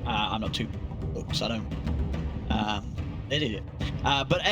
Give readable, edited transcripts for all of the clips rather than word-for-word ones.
I'm not too books. I don't. Idiot. But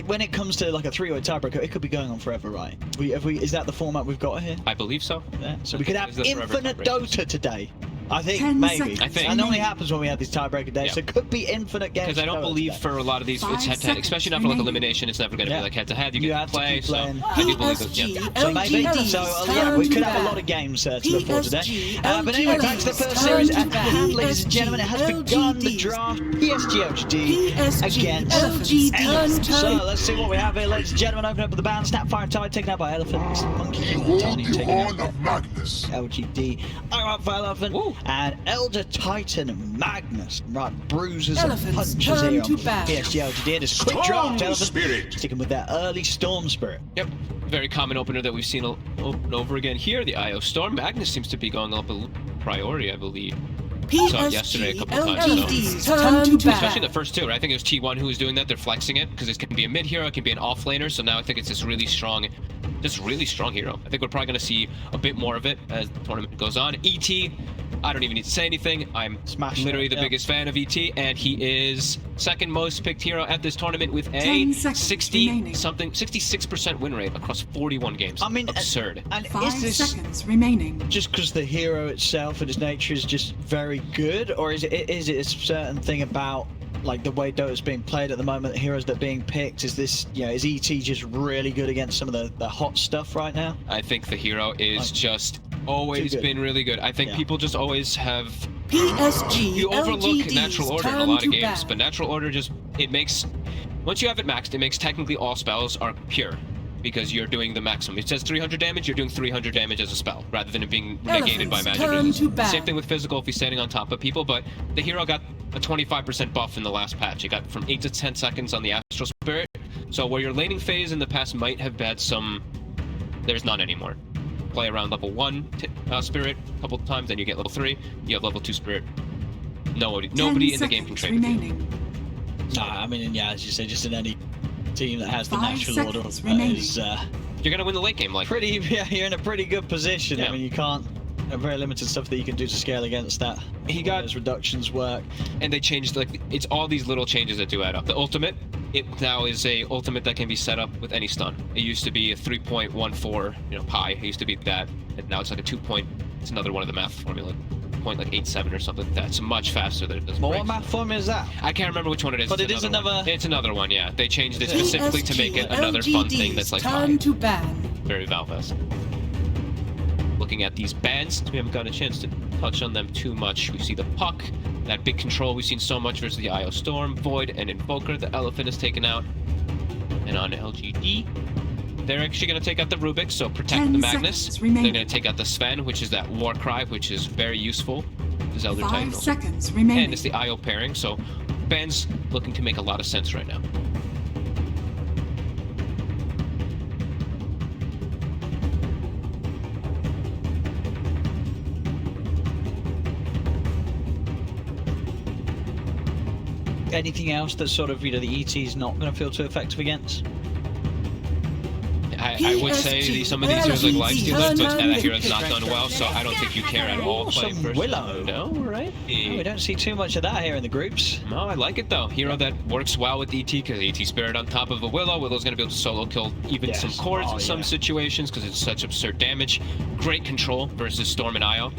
when it comes to like a 3-way tiebreaker, it could be going on forever, right? Is that the format we've got here? I believe so. Yeah. So we could have infinite Dota today. I think maybe. I think that normally happens when we have these tiebreaker days. Yeah. So it could be infinite games. Because I don't believe for a lot of these it's head-to-head, especially not for like elimination. It's never going to be like head-to-head. You get to play. So I do believe that. Yeah. So maybe. Yeah, we could have a lot of games to look forward to today. But anyway, back to the first series at hand, ladies and gentlemen. It has begun the draft. PSG.LGD against Elepant. So let's see what we have here, ladies and gentlemen. Open up with the band. Snapfire Tide taken out by Elepant. Monkey King taken out by LGD. Alright for Elephant. And Elder Titan Magnus. Right, bruises and punches here on PSG.LGD. And it's quick draft. Elephant sticking with that early Storm Spirit. Yep. Very common opener that we've seen over and over again here. The IO Storm. Magnus seems to be going up a priority, I believe. Saw it yesterday a couple times. So. Especially the first two, right? I think it was T1 who was doing that. They're flexing it because it can be a mid hero, it can be an off laner. So now I think it's this really strong hero. I think we're probably going to see a bit more of it as the tournament goes on. ET, I don't even need to say anything. I'm literally the biggest fan of ET, and he is second most picked hero at this tournament with a 66% win rate across 41 games. I mean, absurd. And 5 seconds remaining. Just because the hero itself and his nature is just very good, or is it a certain thing about like the way Dota's being played at the moment, the heroes that are being picked? Is this, is ET just really good against some of the hot stuff right now? I think the hero is just always been really good. I think people just always have you overlook natural order in a lot of games, but natural order just once you have it maxed, it makes technically all spells are pure because you're doing the maximum. It says 300 damage, you're doing 300 damage as a spell rather than it being negated by magic. Same thing with physical if he's standing on top of people, but the hero got a 25% buff in the last patch. It got from 8 to 10 seconds on the Astral Spirit. So where your laning phase in the past might have had there's none anymore. Play around level 1 Spirit a couple of times, then you get level 3, you have level 2 Spirit. Nobody in the game can trade with you. Nah, I mean, yeah, as you say, just in any team that has the natural order is, you're gonna win the late game, like you're in a pretty good position. Yeah. I mean, you can't. Very limited stuff that you can do to scale against that. He got those reductions work, and they changed it's all these little changes that do add up. The ultimate, it now is a ultimate that can be set up with any stun. It used to be a 3.14, pi. It used to be that, and now it's like a 2. It's another one of the math formula. 0.87 or something like that. It's much faster than it does. Well, what math formula is that? I can't remember which one it is. But it is another. It's another one, yeah. They changed it specifically to make it another fun thing that's like very Valves. Looking at these bans, we haven't gotten a chance to touch on them too much. We see the Puck, that big control we've seen so much versus the IO Storm, Void, and Invoker. The Elephant is taken out. And on LGD, they're actually going to take out the Rubik, so protect the Magnus. They're going to take out the Sven, which is that War Cry, which is very useful. The Elder Titan. 5 seconds remaining. And it's the IO pairing, so bans looking to make a lot of sense right now. Anything else that sort of, the ET is not going to feel too effective against? I would say some of these heroes like Lifestealers, but that hero's not done well, so I don't think you care at all playing first. Willow. No, right? No, we don't see too much of that here in the groups. No, I like it though. Hero that works well with ET, because ET Spirit on top of a Willow. Willow's going to be able to solo kill even some cores in some situations, because it's such absurd damage. Great control versus Storm and IO.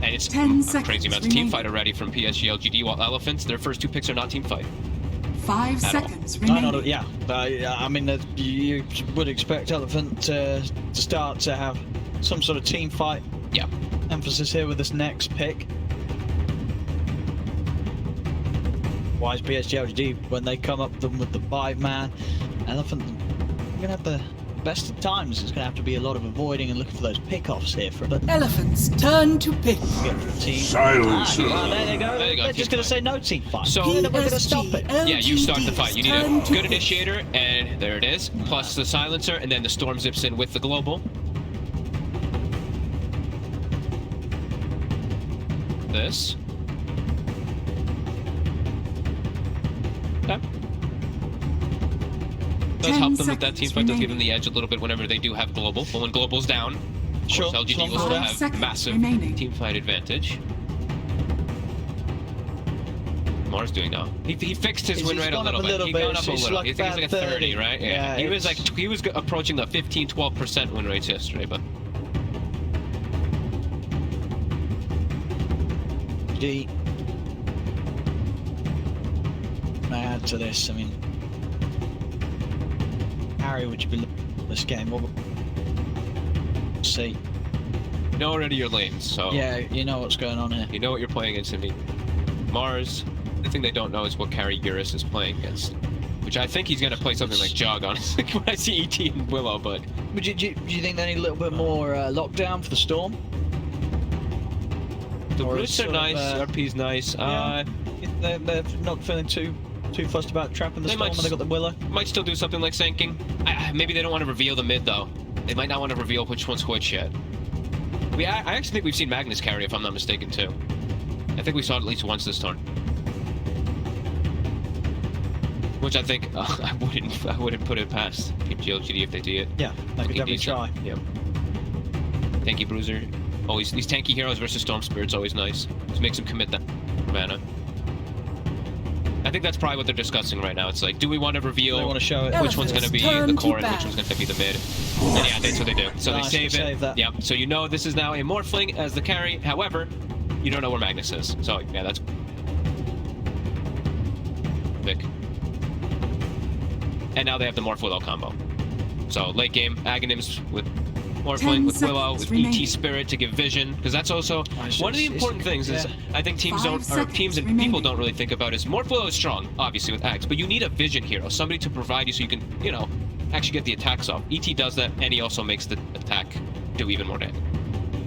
And it's a crazy amount of team fight already from PSG.LGD, while Elephants, their first 2 picks are not team fight. 5 seconds remaining. I mean, you would expect Elephant to start to have some sort of team fight emphasis here with this next pick. Why is PSG.LGD, when they come up with the 5-man, Elephant, you're going to have the best of times. It's going to have to be a lot of avoiding and looking for those pick-offs here for the Elephant's turn to pick. Silence. Well, there they go. They're just going to say no team fight. So we're going to stop it. Yeah, you start the fight. You need a good initiator, and there it is. Plus the silencer, and then the Storm zips in with the global. This. Okay. Does help them with that team fight, does give them the edge a little bit whenever they do have global. But when global's down, LGD will still have massive team fight advantage. Mars doing now? He fixed his win rate a little bit. He got up a little. He's like a 30, right? Yeah. He was approaching the 15-12% win rates yesterday, but. May I add to this? I mean, Harry, would you be looking at this game? What would see? You know already your lanes, so. Yeah, you know what's going on here. You know what you're playing against. I mean, Mars. The thing they don't know is what carry Eurus is playing against. Which I think he's going to play something like Jug, honestly, when I see ET and Willow, but. Do you think they need a little bit more lockdown for the Storm? The roots are nice, RP's nice. Yeah. They're not feeling too fussed about trapping the Storm when they got the Willow. Might still do something like Sanking. Maybe they don't want to reveal the mid, though. They might not want to reveal which one's which yet. I actually think we've seen Magnus carry, if I'm not mistaken, too. I think we saw it at least once this turn. Which I think I wouldn't put it past PSG.LGD if they do it. Yeah, they could definitely try. Yep. Tanky Bruiser. Always these tanky heroes versus Storm Spirit's always nice. Just makes them commit that mana. I think that's probably what they're discussing right now. It's like, do we want to reveal which one's going to be the core and which one's going to be the mid? And yeah, that's what they do. So nice, they save it. Yeah. So you know this is now a Morphling as the carry. However, you don't know where Magnus is. So yeah, that's big. And now they have the Morph Willow combo. So late game, Aghanims with Morphling, with Willow, with ET Spirit to give vision, because that's also one of the important things. Is I think teams and people don't really think about is Morph Willow is strong, obviously with Aghs, but you need a vision hero, somebody to provide you so you can, you know, actually get the attacks off. ET does that, and he also makes the attack do even more damage.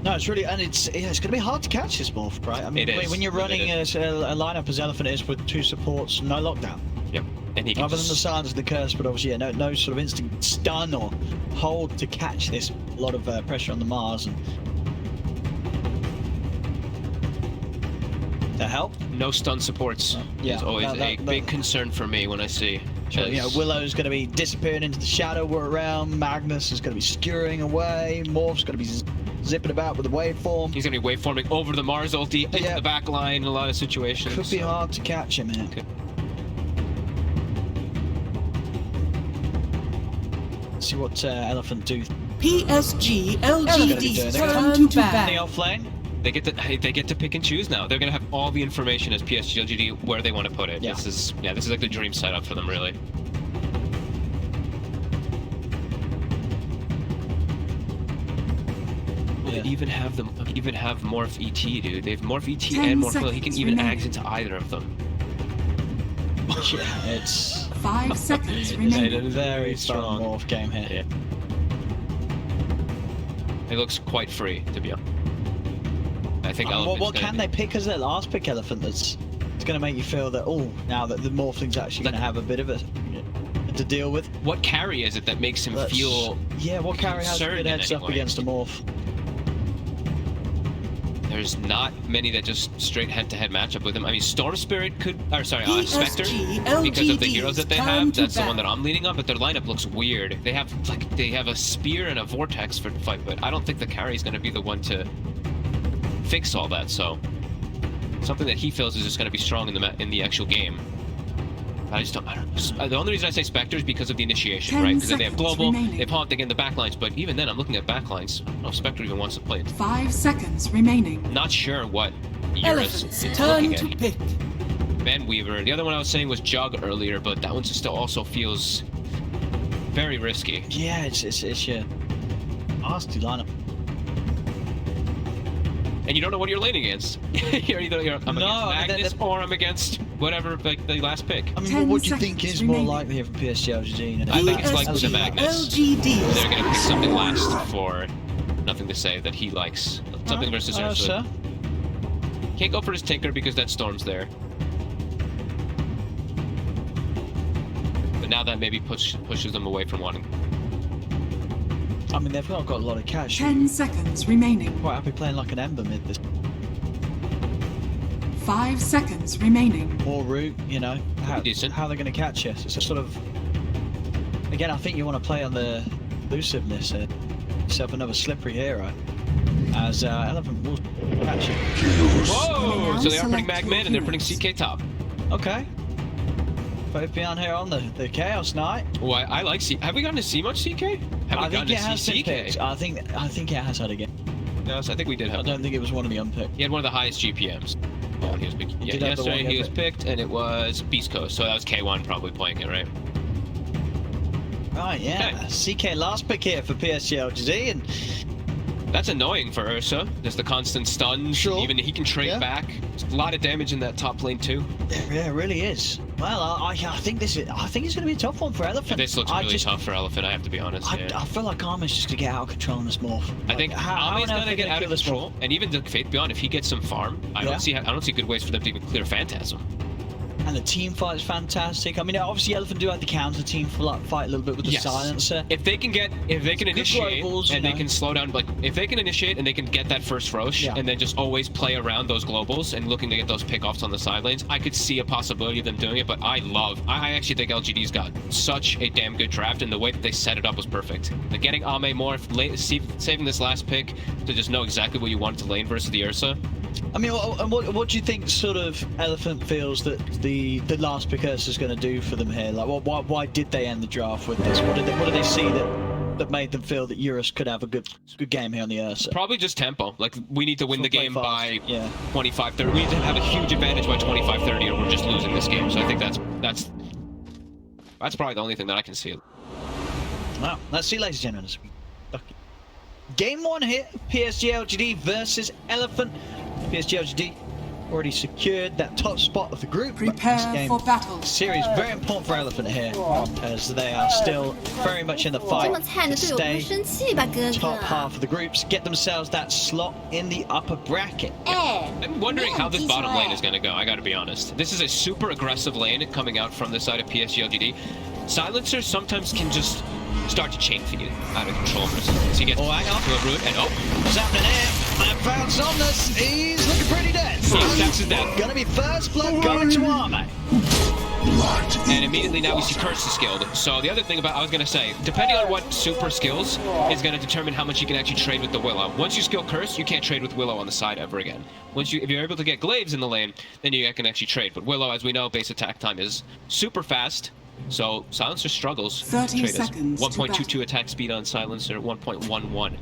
No, it's really, and it's going to be hard to catch this Morph, right? I mean, when you're running a lineup as Elephant is with 2 supports, no lockdown. Yep. And he can other than the silence of the curse, but obviously, yeah, no sort of instant stun or hold to catch this. A lot of pressure on the Mars. And to help? No stun supports is always a big concern for me when I see. Sure, you know, Willow's going to be disappearing into the shadow around. Magnus is going to be skewering away. Morph's going to be zipping about with the waveform. He's going to be waveforming over the Mars ulti into the back line in a lot of situations. Could be hard to catch him, man. See what Elephant do. PSG.LGD turn to bat. The off lane. They get to pick and choose now. They're gonna have all the information as PSG.LGD where they want to put it. Yeah. This is like the dream setup for them, really. They even have Morph ET, dude. They have Morph ET and Morph Will. He can even Aghs into either of them. Yeah, it's 5 seconds remaining. It's a very strong Morph game here. Yeah. It looks quite free, to be honest. I think what can they pick as their last pick, Elephant? That's going to make you feel that now that the Morphling's actually going to have a bit of to deal with. What carry is it that makes him feel? Yeah, what carry has a good heads up against a Morph? There's not many that just straight head-to-head matchup with him. I mean, Storm Spirit could, Spectre, because of the heroes that they have. That's the one that I'm leaning on. But their lineup looks weird. They have a spear and a vortex for the fight, but I don't think the carry is going to be the one to fix all that. So something that he feels is just going to be strong in the actual game. I don't know. The only reason I say Spectre is because of the initiation, right? Because then they have Global, they Haunt, they get in the backlines, but even then I'm looking at backlines. I don't know if Spectre even wants to play it. 5 seconds remaining. Not sure what Eurus is looking at. Pick. Van Weaver. The other one I was saying was Jug earlier, but that one still also feels very risky. Yeah, it's your nasty lineup. And you don't know what you're laning against. I'm against Magnus or I'm against whatever, like the last pick. I mean, what do you think is more likely here from PSG.LGD? I think it's like with the Magnus. They're going to pick something last for nothing to say that he likes. Something versus Ursula. Can't go for his Tinker because that Storm's there. But now that maybe pushes them away from wanting. I mean, they've not got a lot of cash. 10 seconds remaining. Quite happy playing like an Ember mid this. 5 seconds remaining. More root, you know. How they're going to catch you. It's a sort of. Again, I think you want to play on the elusiveness. Yourself another slippery hero. As Elephant will catch you. Whoa! So they are putting Magman and they're putting CK top. Okay. Both beyond here on the Chaos Knight. Well, I like have we gotten to see much CK? Have we gotten to see CK? I think it has had again. Yes, I think we did have. I don't think it was one of the unpicked. He had one of the highest GPMs. Yeah, he was picked. Yeah, yesterday he was picked, and it was Beast Coast, so that was K1 probably playing it, right? Right, yeah. Okay. CK last pick here for PSG.LGD, and that's annoying for Ursa. There's the constant stun. Sure. Even he can trade back. There's a lot of damage in that top lane too. Yeah, it really is. Well, I think it's going to be a tough one for Elephant. Yeah, this looks really tough for Elephant. I have to be honest. I feel like Armin's just going to get out of control in this morph. I think Armin's going to get out of control, and even the Faith Beyond, if he gets some farm, I don't see good ways for them to even clear Phantasm. And the team fight is fantastic. I mean, obviously Elephant do have the counter team fight a little bit with the silencer. If they can initiate globals, and they can slow down, like if they can initiate and they can get that first Roche and then just always play around those globals and looking to get those pickoffs on the side lanes, I could see a possibility of them doing it. But I actually think LGD's got such a damn good draft, and the way that they set it up was perfect. Like getting Ame more, saving this last pick to just know exactly what you want to lane versus the Ursa. I mean, what do you think sort of Elephant feels that the last pick Ursa is going to do for them here? Like, why did they end the draft with this? What did they see that made them feel that Eurus could have a good game here on the Ursa? Probably just tempo. Like, we need to win the game by 25-30. We need to have a huge advantage by 25-30, or we're just losing this game. So I think that's probably the only thing that I can see. Wow, let's see, ladies and gentlemen. Game 1 here, PSG.LGD versus Elephant. PSG.LGD already secured that top spot of the group. Prepare for battle. Series very important for Elephant here, as they are still very much in the fight to stay top half of the groups, get themselves that slot in the upper bracket. I'm wondering how this bottom lane is going to go, I gotta be honest. This is a super aggressive lane coming out from the side of PSG.LGD. Silencers sometimes can just start to chain feed out of control. So he gets to a root, and what's happening here? And found Somnus, he's looking pretty dead. That's his death. Gonna be first blood going to Arme. And immediately now we see Curse is skilled. So the other thing I was gonna say, depending on what super skills is gonna determine how much you can actually trade with the Willow. Once you skill Curse, you can't trade with Willow on the side ever again. If you're able to get Glaives in the lane, then you can actually trade. But Willow, as we know, base attack time is super fast. So Silencer struggles. 30 seconds. 1.22 attack speed on Silencer, 1.11.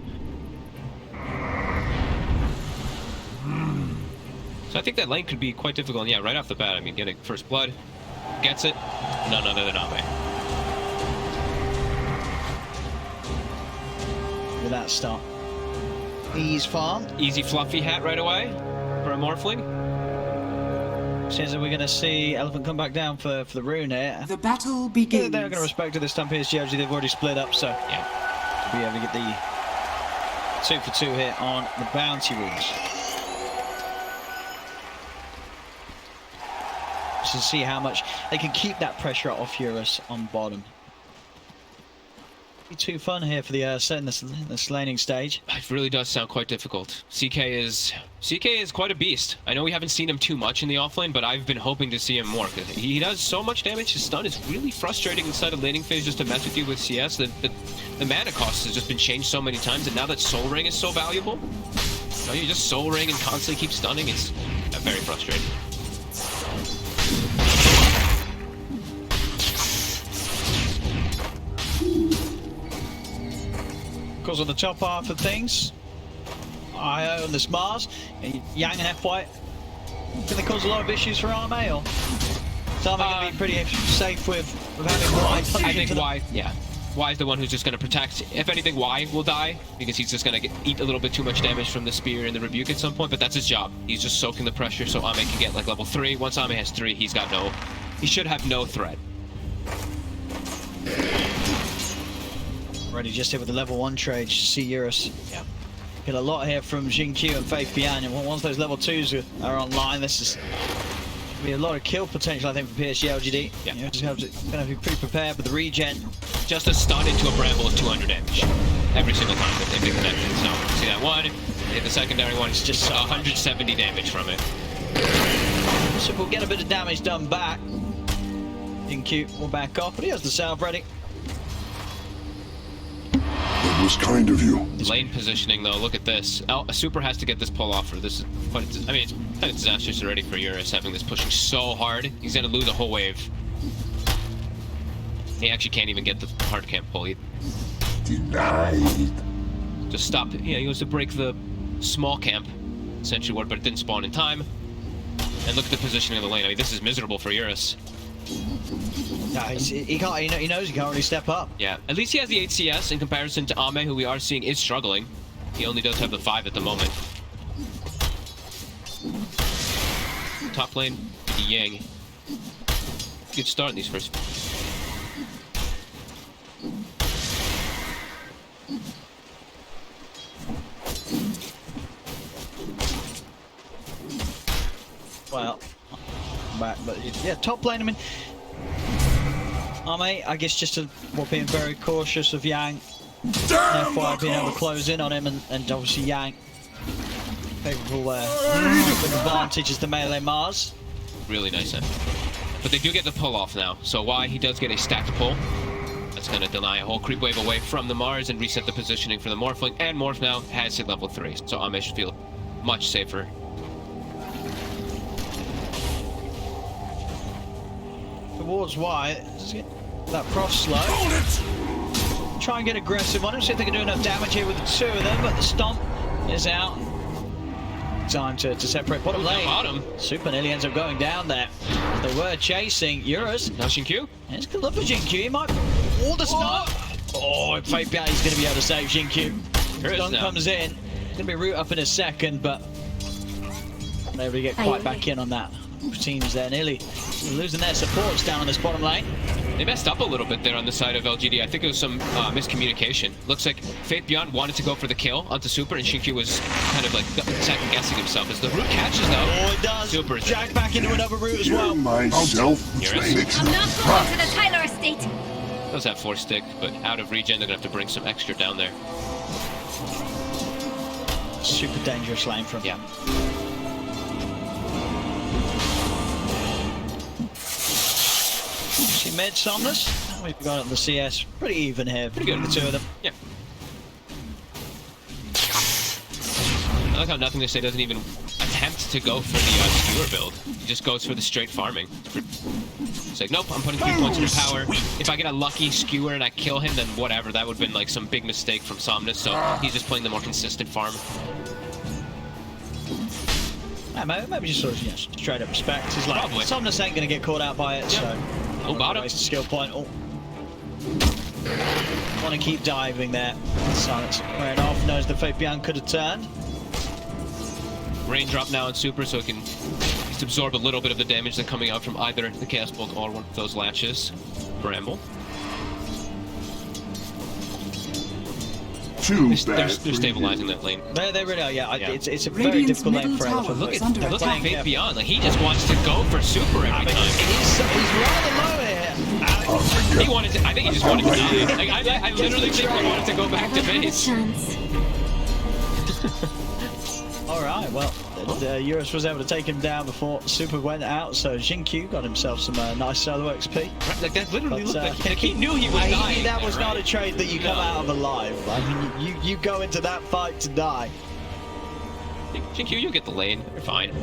So I think that lane could be quite difficult. And yeah, right off the bat, I mean, getting first blood, gets it, none other than Ame. With that start, ease farm, easy fluffy hat right away for a Morphling. Seems that we're going to see Elephant come back down for the rune here. The battle begins. They're going to respect it this time. PSG, they've already split up, so yeah, to be able to get the 2 for 2 here on the bounty runes. Just to see how much they can keep that pressure off Eurus on bottom. Be too fun here for the set in this laning stage. It really does sound quite difficult. CK is quite a beast. I know we haven't seen him too much in the offlane, but I've been hoping to see him more because he does so much damage. His stun is really frustrating inside of laning phase just to mess with you with CS. The mana cost has just been changed so many times, and now that Soul Ring is so valuable, you just Soul Ring and constantly keep stunning. It's very frustrating. Of course, on the top half of things, IO on this Mars, and Yang and FY, can they cause a lot of issues for Arme, or is Arme going to be pretty safe with having Y? I think Y, yeah. Y is the one who's just going to protect. If anything, Y will die, because he's just going to eat a little bit too much damage from the Spear and the Rebuke at some point, but that's his job. He's just soaking the pressure so Ame can get like level 3. Once Ame has 3, he should have no threat. Already just hit with the level 1 trade, see Eurus. Yeah. Get a lot here from Jingqiu and Faith Bian, and once those level 2s are online, this is going to be a lot of kill potential, I think, for PSG.LGD. Yeah. You're just going to have to be pretty prepared with the regen. Just a stun into a bramble is 200 damage every single time that they connect it. So, see that one, hit the secondary one, it's just 170 damage from it. So we'll get a bit of damage done back. Jingqiu will back off, but he has the salve ready. That was kind of you. Lane positioning, though, look at this. A super has to get this pull off for this. But I mean, Kind of disastrous already for Eurus, having this pushing so hard. He's gonna lose a whole wave. He actually can't even get the hard camp pull either. Denied. Just stop. Yeah, he goes to break the small camp, Sentry Ward, but it didn't spawn in time. And look at the positioning of the lane. I mean, this is miserable for Eurus. No, he can't. He knows he can't really step up. Yeah, at least he has the 8 CS in comparison to Ame, who we are seeing is struggling. He only does have the 5 at the moment. Top lane, Yang. Good start in these first. Well, back, but yeah, top lane. I mean, Ame, I guess just we're being very cautious of Yang. Therefore, being able to close in on him, and obviously Yang. Favourable advantage is the melee Mars. Really nice hit. But they do get the pull off now, so why he does get a stacked pull. That's going to deny a whole creep wave away from the Mars and reset the positioning for the Morphling. And Morph now has hit level 3, so Ame should feel much safer. Towards Wyatt, just get that cross slow. Try and get aggressive on him, see if they can do enough damage here with the 2 of them, but the stomp is out. Time to separate bottom lane. Bottom. Super nearly ends up going down there. They were chasing Eurus. Now Xinkyu. And it's good luck for Xinkyu. He might. Oh, the stop. Oh, Fate Beat, he's going to be able to save Xinkyu. Stun comes in. It's going to be root up in a second, but not able to get quite back in on that. Teams there nearly losing their supports down on this bottom lane. They messed up a little bit there on the side of LGD. I think it was some miscommunication. Looks like Fate Beyond wanted to go for the kill onto Super, and Xinkyu was kind of like second guessing himself as the root catches though. Oh, it does. Super. Jack back into another route as well. Myself. Eurus. I'm not going to the Tyler estate. Does have 4 stick, but out of regen, they're gonna have to bring some extra down there. Super dangerous lane from him. Yeah. She mid Somnus. We've got it on the CS. Pretty even here. Pretty good, the 2 of them. Yeah. I like how Nothing to Say doesn't even attempt to go for the skewer build. He just goes for the straight farming. It's like, nope, I'm putting 3 points into power. If I get a lucky skewer and I kill him, then whatever. That would have been like some big mistake from Somnus, so he's just playing the more consistent farm. Maybe just sort of, straight up respect. He's like, Somnus ain't going to get caught out by it, so... Oh, bottom. Waste a skill point. Oh. Want to keep diving there. Silence wearing off. Knows the Fate Beyond could have turned. Raindrop now on Super, so it can just absorb a little bit of the damage that's coming out from either the Chaos Bolt or one of those latches. Bramble. They're stabilizing that lane. They really are, yeah. It's a very Radiant's difficult lane middle for tower Elephant. Look is at under Fate attack. Beyond. Like, he just wants to go for Super every time. He's rather low here. He wanted to. I think he just wanted to die. Like, I literally think he wanted to go back to base. All right, well, Eurus was able to take him down before Super went out, so Xinkyu got himself some nice solo XP. Right, like that literally looked like he knew he was dying. That was not a trade that you come out of alive. I mean, you go into that fight to die. Xinkyu, you'll get the lane. You're fine.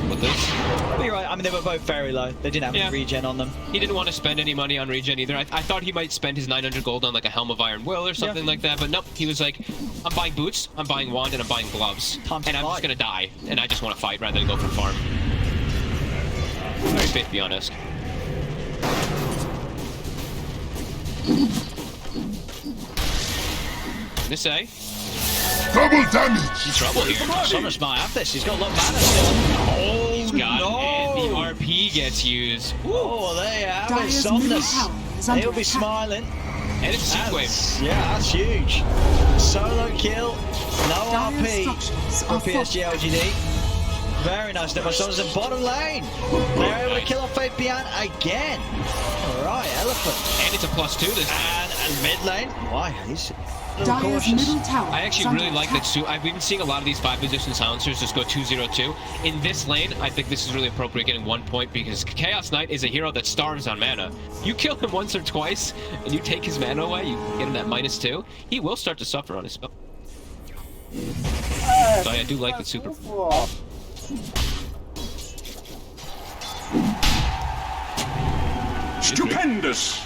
With this. But you're right. I mean, they were both very low. They didn't have any regen on them. He didn't want to spend any money on regen either. I thought he might spend his 900 gold on like a Helm of Iron Will or something like that, but nope. He was like, I'm buying boots, I'm buying wand, and I'm buying gloves. And I'm just gonna die. And I just want to fight rather than go for farm. Very Fate Beyond honest. Gonna say. Double damage! He's trouble here. Somnus might have this. He's got a lot of mana still. Oh, he's got no. it. The RP gets used. Oh, well, there you have it. Dire's middle tower Somnus. is under He'll be attack. smiling. And it's a Sequave. Yeah, that's huge. Solo kill. No Dire's RP structures for are PSG.LGD. Very nice step by Somnus in bottom lane. They're able to kill off Fate Beyond again. Alright, Elephant. And it's a +2 this time. And mid lane. Why? He's a little Dire's cautious. middle tower I actually is under really like attack. that. I've been seeing a lot of these 5-position silencers just go 2-0-2. In this lane, I think this is really appropriate getting 1 point because Chaos Knight is a hero that starves on mana. You kill him once or twice and you take his mana away, you get him that -2, he will start to suffer on his spell. So I do like the super. Stupendous!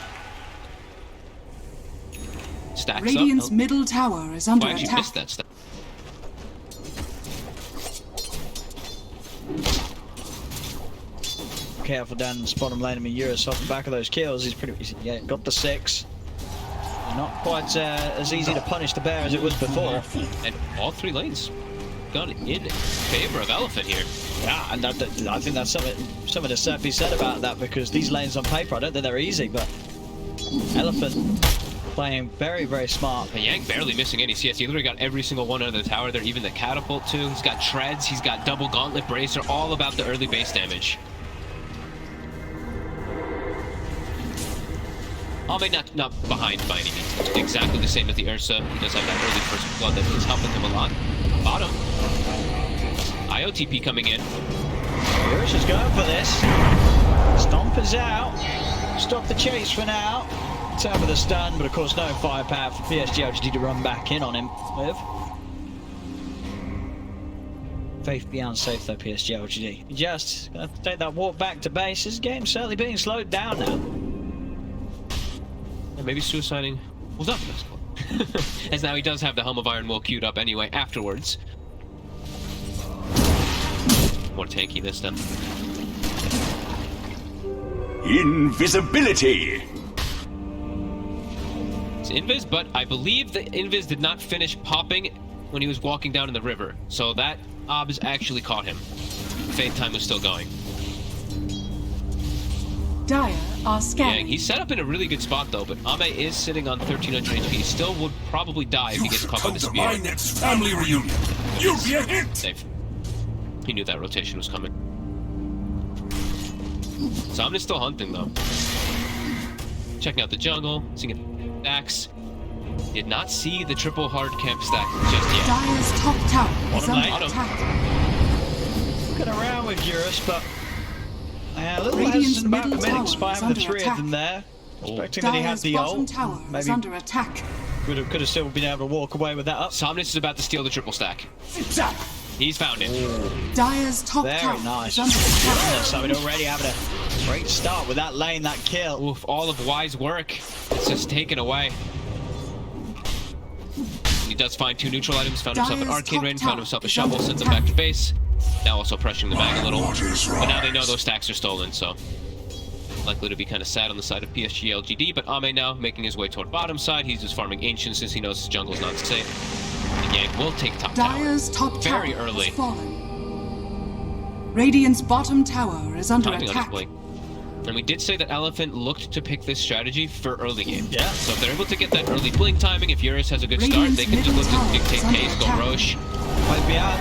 Stacks Radiant's up. middle tower is under Why did you attack. miss that stack? Careful down in the bottom lane. I mean, Eurus off the back of those kills. He's pretty easy. Yeah, got the 6. Not quite as easy to punish the bear as it was before. And all 3 lanes gone in favor of Elephant here. Yeah, and I think that's something to be said about that, because these lanes on paper, I don't think they're easy, but Elephant playing very, very smart. And Yang barely missing any CS. He literally got every single one under the tower there, even the catapult too. He's got treads, he's got double gauntlet bracer, all about the early base damage. Ame not behind by any means. Exactly the same as the Ursa. He does have that early first blood that is helping him a lot. Bottom. IOTP coming in. Eurus is going for this. Stomp is out. Stop the chase for now. Time for the stun, but of course no firepower for PSG.LGD to run back in on him with. Faith beyond safe though, PSG.LGD. Just gonna take that walk back to base. This game's certainly being slowed down now. And maybe suiciding was not possible. As now he does have the Helm of Iron Will queued up anyway afterwards. More tanky this time. Invisibility! It's Invis, but I believe the Invis did not finish popping when he was walking down in the river. So that Obs actually caught him. Fade time was still going. Dire are Yeah, scanning. he's set up in a really good spot though, but Ame is sitting on 1300 HP. He still would probably die if he gets caught by the spear. next family reunion. You'll be a hit. Safe. He knew that rotation was coming. So Omni's still hunting though. Checking out the jungle, seeing stacks. Did not see the triple hard camp stack just yet. Dire's top tower is Bottom under lane. attack. Looking around with Eurus, but a little Radiant's hesitant about middle committing, tower despite is having the under 3 attack. of them there. Expecting that he had Dire's the bottom ult. tower is Maybe under attack. could have still been able to walk away with that up. Somnus is about to steal the triple stack. He's found it. Dire's top Very tower nice. is under attack. So we'd already having a great start with that lane, that kill. Oof, all of Y's work. It's just taken away. He does find 2 neutral items, found himself an Dire's arcane top rain, tower found himself a is shovel, under sent them back to attack. base. Now also pressuring the bag a little. Waters But now they know rise. those stacks are stolen, so likely to be kind of sad on the side of PSG.LGD, but Ame now making his way toward bottom side. He's just farming Ancient since he knows his jungle's not safe. And Yang will take top tower. Dire's top tower Very early. has fallen. Radiant's bottom tower is under Timing on his attack. blink. And we did say that Elephant looked to pick this strategy for early game. Yeah. So if they're able to get that early blink timing, if Eurus has a good start, Radiant's they can just middle look to tower dictate is under pace, go attack. Roche. Might be out.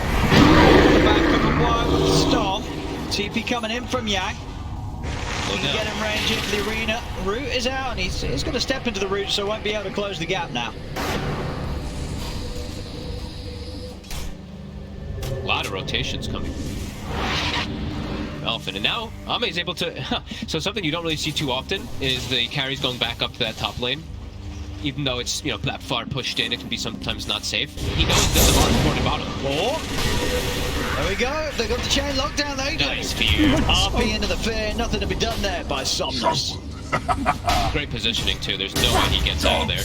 The back of a wide with the stomp. TP coming in from Yang. Slow He can down. get him range into the arena. Root is out, and he's going to step into the root, so won't be able to close the gap now. A lot of rotations coming. Elephant, and now Ame is able to. So something you don't really see too often is the carries going back up to that top lane. Even though it's that far pushed in, it can be sometimes not safe. He knows there's a hard court bottom. Oh, there we go. They got the chain locked down. There you go. Nice fear. RP into the fear. Nothing to be done there by Somnus. Great positioning too. There's no way he gets out of there.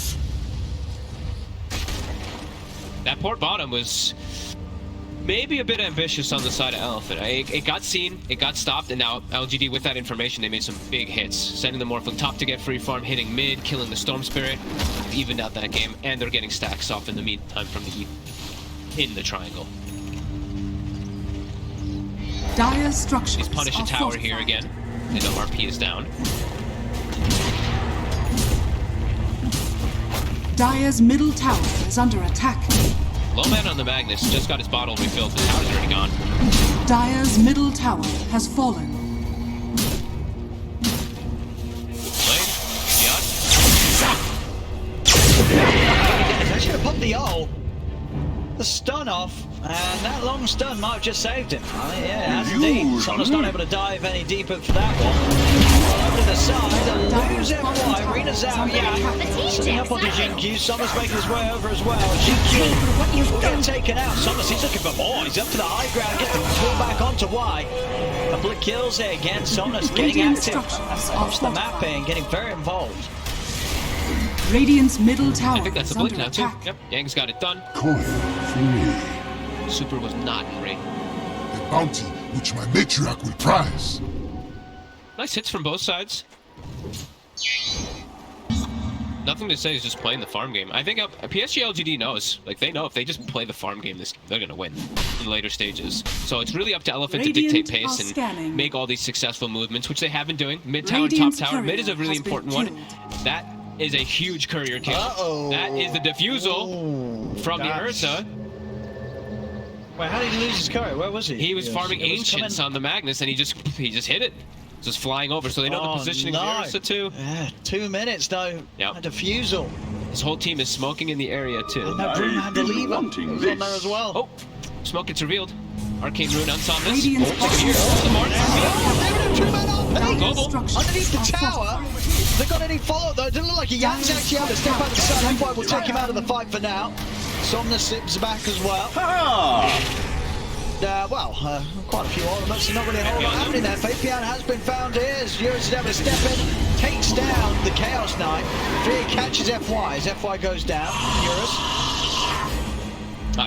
That port bottom was maybe a bit ambitious on the side of Elephant. It got seen, it got stopped, and now LGD with that information, they made some big hits. Sending the Morph top to get free farm, hitting mid, killing the Storm Spirit, evened out that game, and they're getting stacks off in the meantime from the in the triangle. Dire's structures He's punished a are tower here fortified. again. And the RP is down. Dire's middle tower is under attack. Low man on the Magnus, just got his bottle refilled, the tower's already gone. Dire's middle tower has fallen. Lane, Beyond. I should have popped the ult. The stun off. And that long stun might have just saved him. I mean, yeah, it has indeed. Somna's not able to dive any deeper for that one. Over to the side, lose FY, Rena's out, yeah. Sitting up onto Jinkyu, Somna's making his way over as well. Jinkyu will get taken out. Somna's, he's looking for more. He's up to the high ground, gets the pull back onto Y. A couple of kills there again. Somna's getting active across the map here and getting very involved. Radiant's middle tower. I think that's a blink now too. Yep, Yang's got it done. Coin free. Super was not in raid. The bounty which my matriarch will prize. Nice hits from both sides. Nothing to say, he's just playing the farm game. I think PSG.LGD knows. Like, they know if they just play the farm game, they're going to win in the later stages. So it's really up to Elepant to dictate pace and make all these successful movements, which they have been doing. Mid tower, top tower. Mid is a really important one. That is a huge courier kill. That is the defusal from the Ursa. Wait, how did he lose his courier? Where was he? He was farming Ancients on the Magnus, and he just hit it. Just flying over, so they know the positioning of the Ursa too. Yeah, 2 minutes though. Yep. A defusal. His whole team is smoking in the area too. And that Broom had to leave him. He was on there as well. Oh, smoke gets revealed. Arcane Rune on Somnus. Radiant's Global. Underneath the tower. They got any follow though. It didn't look like Yang's actually able to step out of the side. FY will take him out of the fight for now. Somnus slips back as well. Quite a few ornaments, not really a whole lot happening there. Fabian has been found here as Eurus is able to step in, takes down the Chaos Knight. Fear catches FY as FY goes down. Eurus.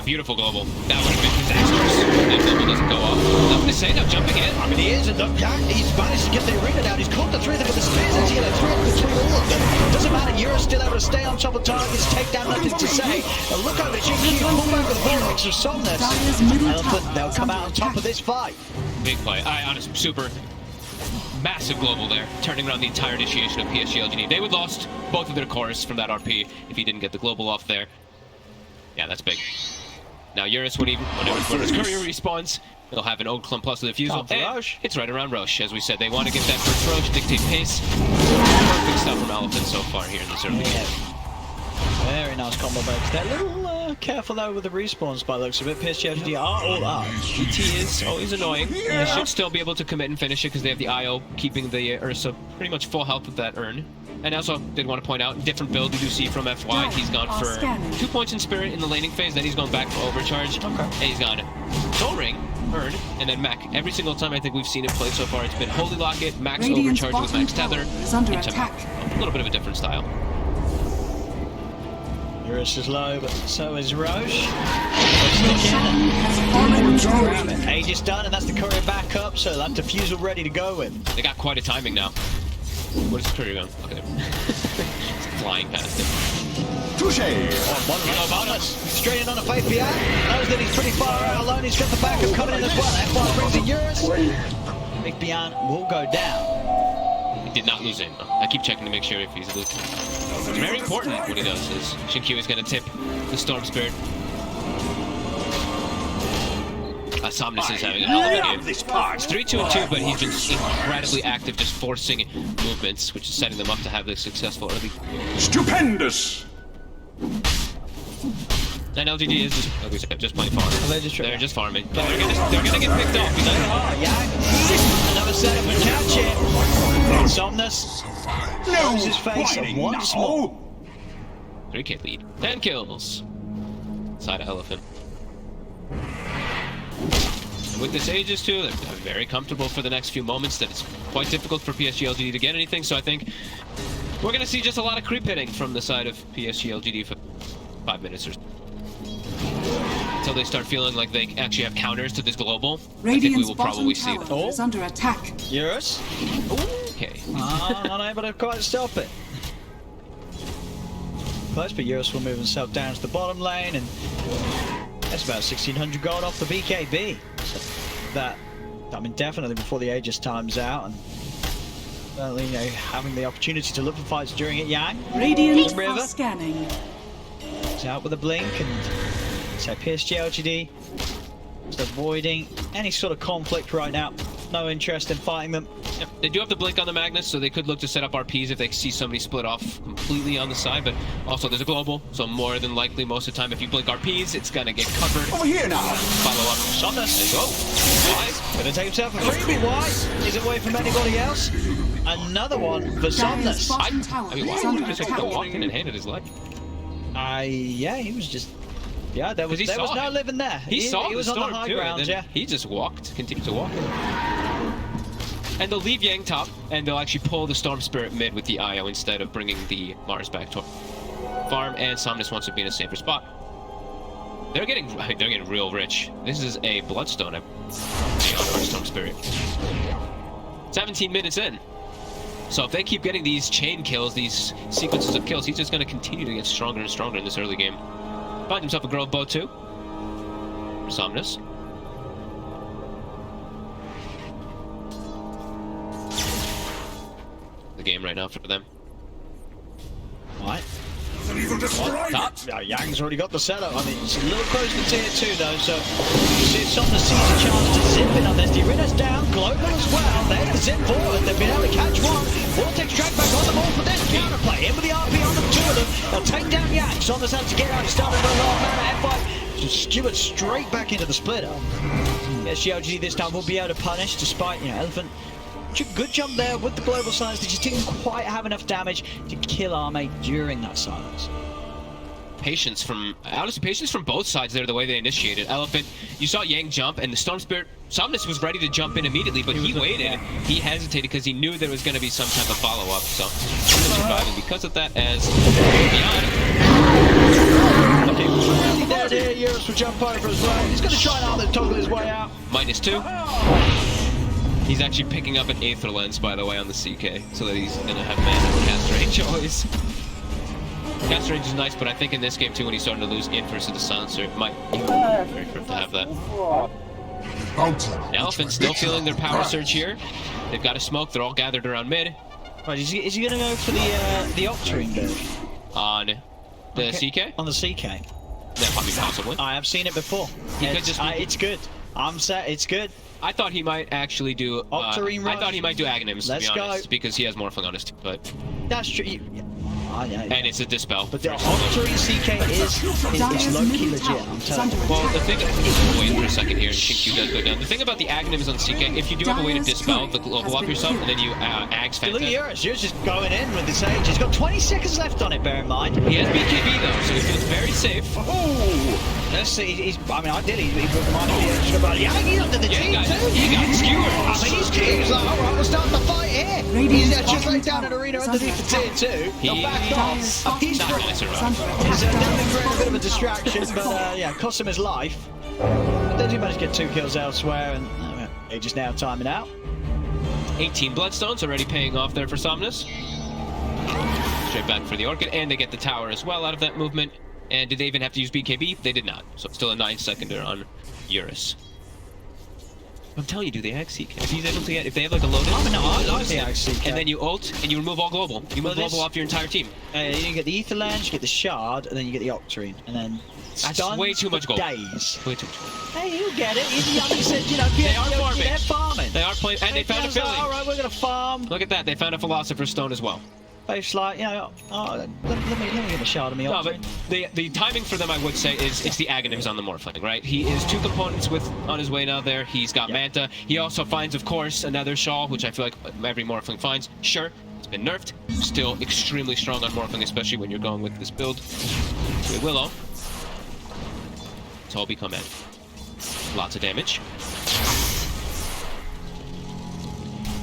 Beautiful global. That would have been disastrous. That global doesn't go off. Nothing to say now, jumping in. I mean, he is, and he's managed to get the arena down. He's caught the three of them with the spears, actually going to throw between all of them. Doesn't matter, Eurus still able to stay on top of targets, take down, nothing to say. And look over Jinkyu, pull back with the Vortex of Somnus. Elepant, they'll come out on top of this fight. Big play. Honest, super. Massive global there, turning around the entire initiation of PSG.LGD. They would lost both of their cores from that RP if he didn't get the global off there. Yeah, that's big. Now Eurus, whenever his courier respawns, they'll have an old clump plus the defusal. It's right around Roche, as we said. They want to get that first Roche, dictate pace. Perfect stuff from Elepant so far here in this early game. Very nice combo breaks. They're a little careful though with the respawns by the looks of it. PSG.LGD are all up. Ti10 is always annoying. They should still be able to commit and finish it because they have the IO keeping the Ursa pretty much full health with that urn. And also, did want to point out, different build you do see from FY. He's gone for 2 points in Spirit in the laning phase, then he's going back for Overcharge. And he's gone Soul Ring, Urn, and then Mech. Every single time I think we've seen it play so far, it's been Holy Locket, Max Overcharge with Max Tether, into a little bit of a different style. Eurus is low, but so is Roche. Age is done, and that's the courier back up, so that defusal ready to go with. They got quite a timing now. What is the courier going? Okay. It's flying past him. Touche! Straight in on a Fabian. Knows that he's pretty far out alone. He's got the backup coming in as well. FY brings in Eurus. Fabian will go down. He did not lose aim. I keep checking to make sure if he's losing. It's very important what he does is Jinkyu is going to tip the Storm Spirit. Somnus is having a hell of a game. It's 3-2-2, but he's been incredibly active, just forcing movements, which is setting them up to have this successful early. Stupendous! And LGD is just, like we said, just playing farm. They're just farming. They're gonna get picked off. Another setup and catch it. Somnus knows his face of once more. 3K lead. 10 kills. Side of Elephant. And with this Aegis too, they're very comfortable for the next few moments. That it's quite difficult for PSG.LGD to get anything, so I think we're going to see just a lot of creep hitting from the side of PSG.LGD for 5 minutes or so. Until they start feeling like they actually have counters to this global. I think we will probably see them. Is under attack. Eurus. Okay. Not able to quite stop it. Close, but Eurus will move himself down to the bottom lane, and that's about 1,600 gold off the BKB. So that, I mean, definitely before the Aegis times out, and certainly, you know, having the opportunity to look for fights during it. Yang, Radiant are scanning. He's out with a blink, and so PSG.LGD is avoiding any sort of conflict right now. no interest in fighting them. Yep. They do have the blink on the Magnus, so they could look to set up RPs if they see somebody split off completely on the side, but also there's a global, so more than likely most of the time if you blink RPs, it's gonna get covered. Over here now. Follow up. Somnus. Go. Gonna take himself a freebie. Why? He's away from anybody else. Another one for Somnus. I mean, why would he just go walking and handed his life? Yeah, he was just... Yeah, there was no living there. He saw he was on the high ground, yeah. He just walked, continued to walk. And they'll leave Yang top, and they'll actually pull the Storm Spirit mid with the IO instead of bringing the Mars back to farm, and Somnus wants to be in a safer spot. They're getting real rich. This is a Bloodstone on our Storm Spirit. 17 minutes in. So if they keep getting these chain kills, these sequences of kills, he's just going to continue to get stronger and stronger in this early game. Find himself a Grove Bow too. Somnus. The game right now for them. What? Top. Yang's already got the setup. I mean, it's a little close to tier 2 though, so you see Somnus sees a chance to zip in on this. Dirina's down, Global as well. They're to zip forward. They've been able to catch one. Vortex track back on the ball for this counterplay. In with the RP on the two of them. They'll take down Yang. Somnus has to get out. He started with a lot of mana. F5. Stewart straight back into the splitter. PSG.LGD this time will be able to punish despite, Elephant. Good jump there with the global silence. They just didn't quite have enough damage to kill Arme during that silence. Patience from both sides there, the way they initiated. Elephant, you saw Yang jump, and the Storm Spirit, Somnus was ready to jump in immediately, but he waited. Yeah. He hesitated because he knew there was going to be some type of follow-up, so he was surviving because of that as beyond. There, Eurus will jump over as well. He's going to try and arm toggle his way out. -2. He's actually picking up an Aether Lens, by the way, on the CK, so that he's going to have mana and cast range always. Cast range is nice, but I think in this game, too, when he's starting to lose Inverse of the Silencer, it might be very for him to have that. Elephant still feeling their power surge here. They've got a smoke. They're all gathered around mid. Right, is he going to go for the Octarine build? On the CK? On the CK. That might be possibly. I have seen it before. It's good. I'm set. It's good. I thought he might actually do Octarine Rush. I thought he might do Aghanims, to be honest, go. because he has Morphling on his team, but that's true. And it's a Dispel. But the Octarine CK is low-key legit, I'm telling you. Well, the thing... Wait for a second here, and Shinku does go down. The thing about the Aghanims on CK, if you do have a way to Dispel the global off yourself, and then you Aghs Phantom... Look at Eurus just going in with this age. He's got 20 seconds left on it, bear in mind. He has BKB though, so he feels very safe. Oh! Let's see, I mean, ideally, he might be extra, but yeah, he's under the team too. He got skewered. I mean, he's like, alright, we'll start the fight here. He's just laid down an arena underneath the tier 2. He'll back off. He's not going to survive. He's definitely created a bit of a distraction, but yeah, cost him his life. But then he managed to get 2 kills elsewhere, and they just now timing out. 18 Bloodstones already paying off there for Somnus. Straight back for the Orchid, and they get the tower as well out of that movement. And did they even have to use BKB? They did not. So still a 9-seconder on Eurus. I'm telling you, do the AXC. If he's able to get, if they have like a loaded, I like the AXC. and then you ult and you remove all global. You move global off your entire team. You get the Aether Lens, you get the Shard, and then you get the Octarine, and then that's way too much gold. Days. Way too much. Hey, he'll get it. He's young. He said, they are farming. They're farming. They are playing, and they found a Philly. All right, we're gonna farm. Look at that. They found a Philosopher's Stone as well. It's like, let me get a shot of me. No, but the timing for them, I would say, is it's the Aghanims on the Morphling, right? He is 2 components on his way now there. He's got Manta. He also finds, of course, another Shawl, which I feel like every Morphling finds. Sure, it's been nerfed. Still extremely strong on Morphling, especially when you're going with this build. With Willow. It's all become in. Lots of damage.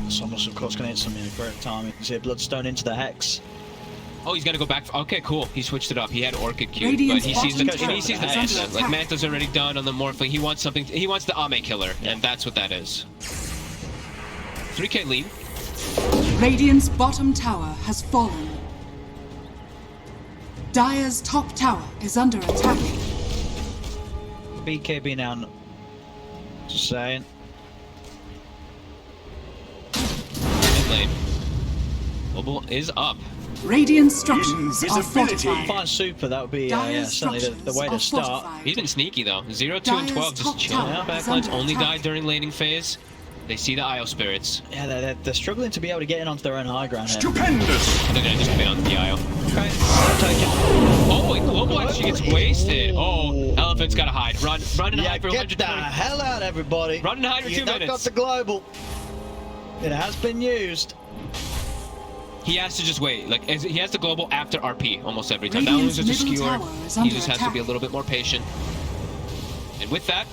Somnus, of course, going to hit something in a great time. You can see a Bloodstone into the Hex. Oh, he's going to go back. Okay, cool. He switched it up. He had Orchid queued, but he sees the Manta. Like, Manta's already done on the Morphling. He wants something. He wants the Ame killer, and that's what that is. 3k lead. Radiant's bottom tower has fallen. Dire's top tower is under attack. BKB now. Just saying. Lane. Global is up. Radiant structures are fortified. Find super, that would be certainly the way to start. He's been sneaky though. 0, 2, and 12 just chilling. Backlines only died during laning phase. They see the Isle Spirits. Yeah, they're struggling to be able to get in onto their own high ground here. Stupendous! They're gonna just come in onto the Isle. Okay, take it. Oh, and Global actually gets wasted. Oh, Elephant's gotta hide. Run and hide for Get 120. the hell out, everybody. Run and hide for 2 You've not minutes. got the global. It has been used. He has to just wait. Like he has the global after RP almost every time. That one was Radiant's just a middle skewer. tower is He under just has to be a attack. little bit more patient. And with that,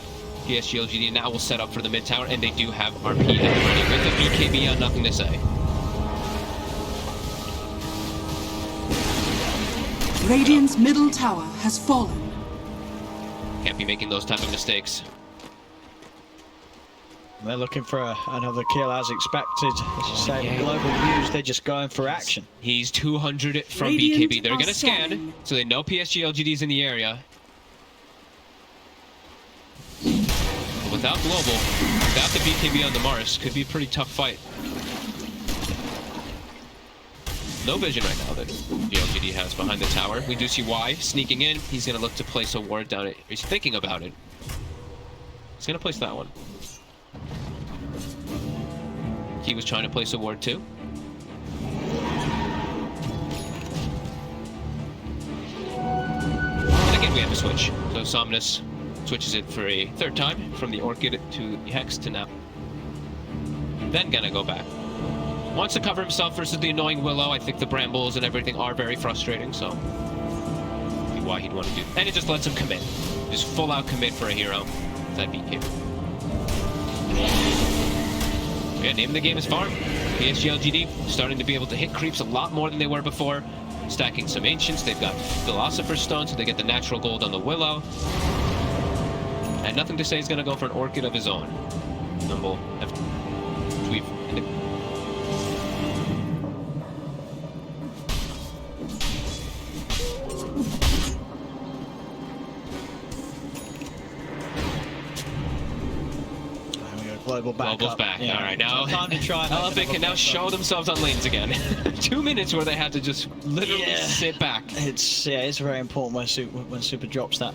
PSG.LGD now will set up for the mid tower, and they do have RP at the ready with the BKB on. Nothing to say. Radiant's middle tower has fallen. Can't be making those type of mistakes. They're looking for another kill as expected. As you say, the global views, they're just going for action. He's 200 from Radiant BKB. They're are gonna scan, scanning. so they know PSG.LGD's in the area. But without global, without the BKB on the Mars, could be a pretty tough fight. No vision right now that LGD has behind the tower. We do see Y sneaking in. He's gonna look to place a ward down it. He's thinking about it. He's gonna place that one. He was trying to place a ward too. And again, we have a switch. So Somnus switches it for a third time from the Orchid to the Hex to now. Then gonna go back. Wants to cover himself versus the annoying Willow. I think the brambles and everything are very frustrating, so why he'd want to do. And it just lets him commit. Just full out commit for a hero. That BK. Yeah, name of the game is Farm. PSG.LGD starting to be able to hit creeps a lot more than they were before. Stacking some Ancients. They've got Philosopher's Stone, so they get the natural gold on the Willow. And nothing to say he's going to go for an Orchid of his own. And we'll have we've... Global back Global's up. back. Yeah. All right, now Time to try and Elephant can now show themselves on lanes again. 2 minutes where they had to just literally Yeah. sit back. It's very important when Super drops that.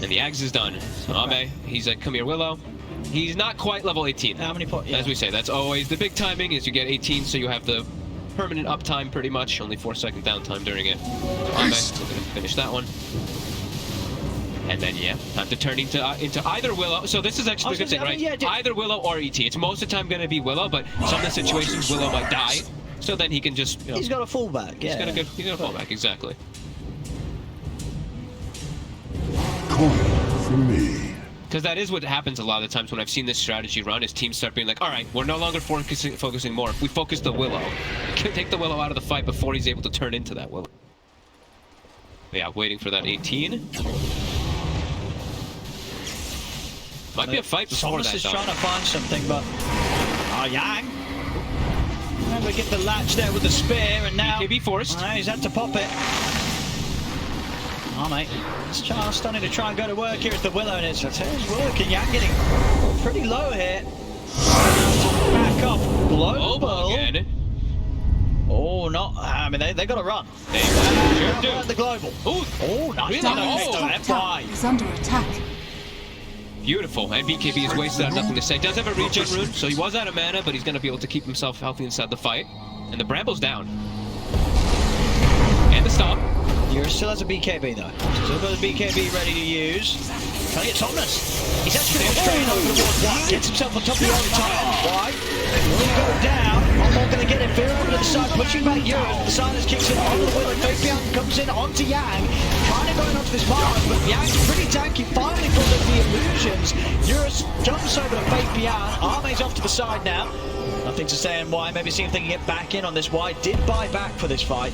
And the Ags is done. So Ame, he's at Come Here Willow. He's not quite level 18. How many points? Yeah. As we say, that's always the big timing is you get 18, so you have the permanent uptime pretty much. Only 4-second downtime during it. So Ame, we're gonna finish that one. And then, yeah, time to turn into either Willow. So this is actually the good thing, right? Either Willow or ET. It's most of the time going to be Willow, but some of the situations Willow might die. So then he can just, you know, He's got a fallback, yeah. He's got a fallback, exactly. Coin for me. Because that is what happens a lot of the times when I've seen this strategy run, is teams start being like, all right, we're no longer focusing more. If we focus the Willow, we can take the Willow out of the fight before he's able to turn into that Willow. But yeah, waiting for that 18. Might be a fight before that, is though. trying to find something, but... Oh, Yang! And we get the latch there with the spear, and now... BKB forced. He's had to pop it. Oh, mate. This child's starting to try and go to work here at the Willow, and it's working. Yang getting pretty low here. Back off. Global. Again. Oh, not... I mean, they got to run. They sure do. The global. Ooh, Oh, nice. really? Nice. Oh, Top tower is under attack. beautiful. And BKB is wasted on nothing to say. Does have a regen rune, so he was out of mana, but he's going to be able to keep himself healthy inside the fight. And the Bramble's down. And the stop. Yura still has a BKB though. Still got a BKB ready to use. Trying to get Thomas. He's actually going to straight over towards Y. Gets himself on top of the old time. Y will go down. Almond going to get it. Fear over to the side, pushing back Yura. The Silence kicks in onto the Willow. Fabian comes in onto Yang. Trying to go in onto this Mars, but Yang's pretty tanky. Finally pulls up the illusions. Yura jumps over to Fabian. Arme's off to the side now. Nothing to say on Y. Maybe see if they can get back in on this. Y did buy back for this fight.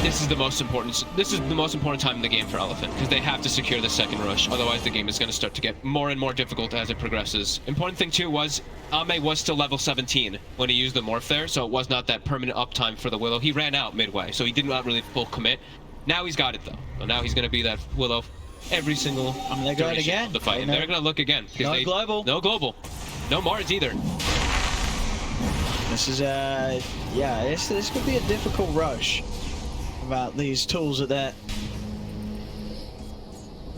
This is the most important. This is the most important time in the game for Elephant, because they have to secure the second rush. Otherwise, the game is going to start to get more and more difficult as it progresses. Important thing too was Ame was still level 17 when he used the morph there, so it was not that permanent uptime for the Willow. He ran out midway, so he did not really full commit. Now he's got it though. So now he's going to be that Willow every single. I mean, they're going again. Of the fight, and they're going to look again. No global. No global. No Mars either. This is yeah. This could be a difficult rush. About these tools that they're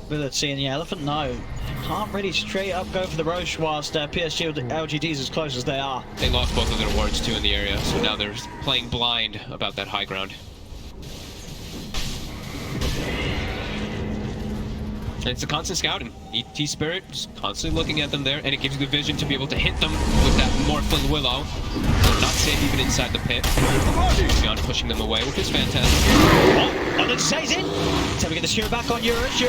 ability in the Elephant? No. Can't really straight up go for the Roche whilst PSG.LGD is as close as they are. They lost both of their wards too in the area, so now they're playing blind about that high ground. And it's a constant scouting. ET Spirit just constantly looking at them there, and it gives you the vision to be able to hit them with that Morphling Willow. So not safe even inside the pit. Beyond pushing them away, which is fantastic. Oh, and it stays in. So we get the Shiro back on Eurus.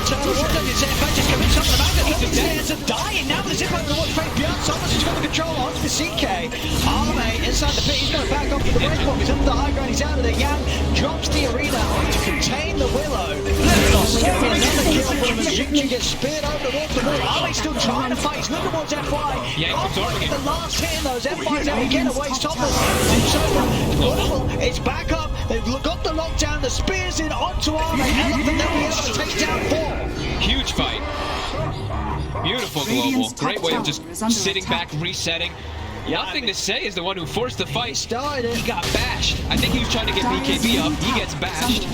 Eternal War does his advantage, just coming something about it. The Stairs are dying now with the zip over the watch fake beyond. Someone's just got the control on for CK. Arme inside the pit, he's going to back off to the breakpoint. He's up the high ground, he's out of there. Yang drops the arena to contain the Willow. Another kill for him as Jinju gets speared over towards the wall. Arme's still trying to fight. He's looking towards FY. Yeah, he's absorbing it. The last hit in those FY's out again away. Topless. Global, it's back up. They've got the lockdown. The spears in onto Arme. Elephant, they'll be able to take down 4. Huge fight. Beautiful Global. Great way of just sitting back, resetting. Nothing to say is the one who forced the fight. He got bashed. I think he was trying to get BKB up. He gets bashed.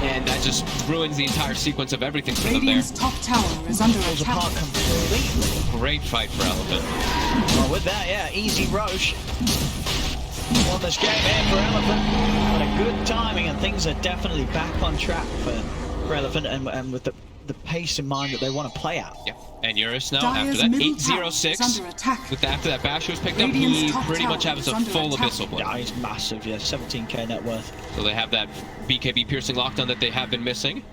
And that just ruins the entire sequence of everything for them there. Top tower is under attack. Apart completely. Great fight for Elephant. Well, with that, yeah, easy Roche. Won this game here for Elephant. But a good timing, and things are definitely back on track for Elephant, and with the pace in mind that they want to play at. Yeah. And Eurus now, after that 806, after that bash was picked up, he pretty much has a full Abyssal Blade. Yeah, he's massive, yeah, 17k net worth. So they have that BKB piercing lockdown that they have been missing.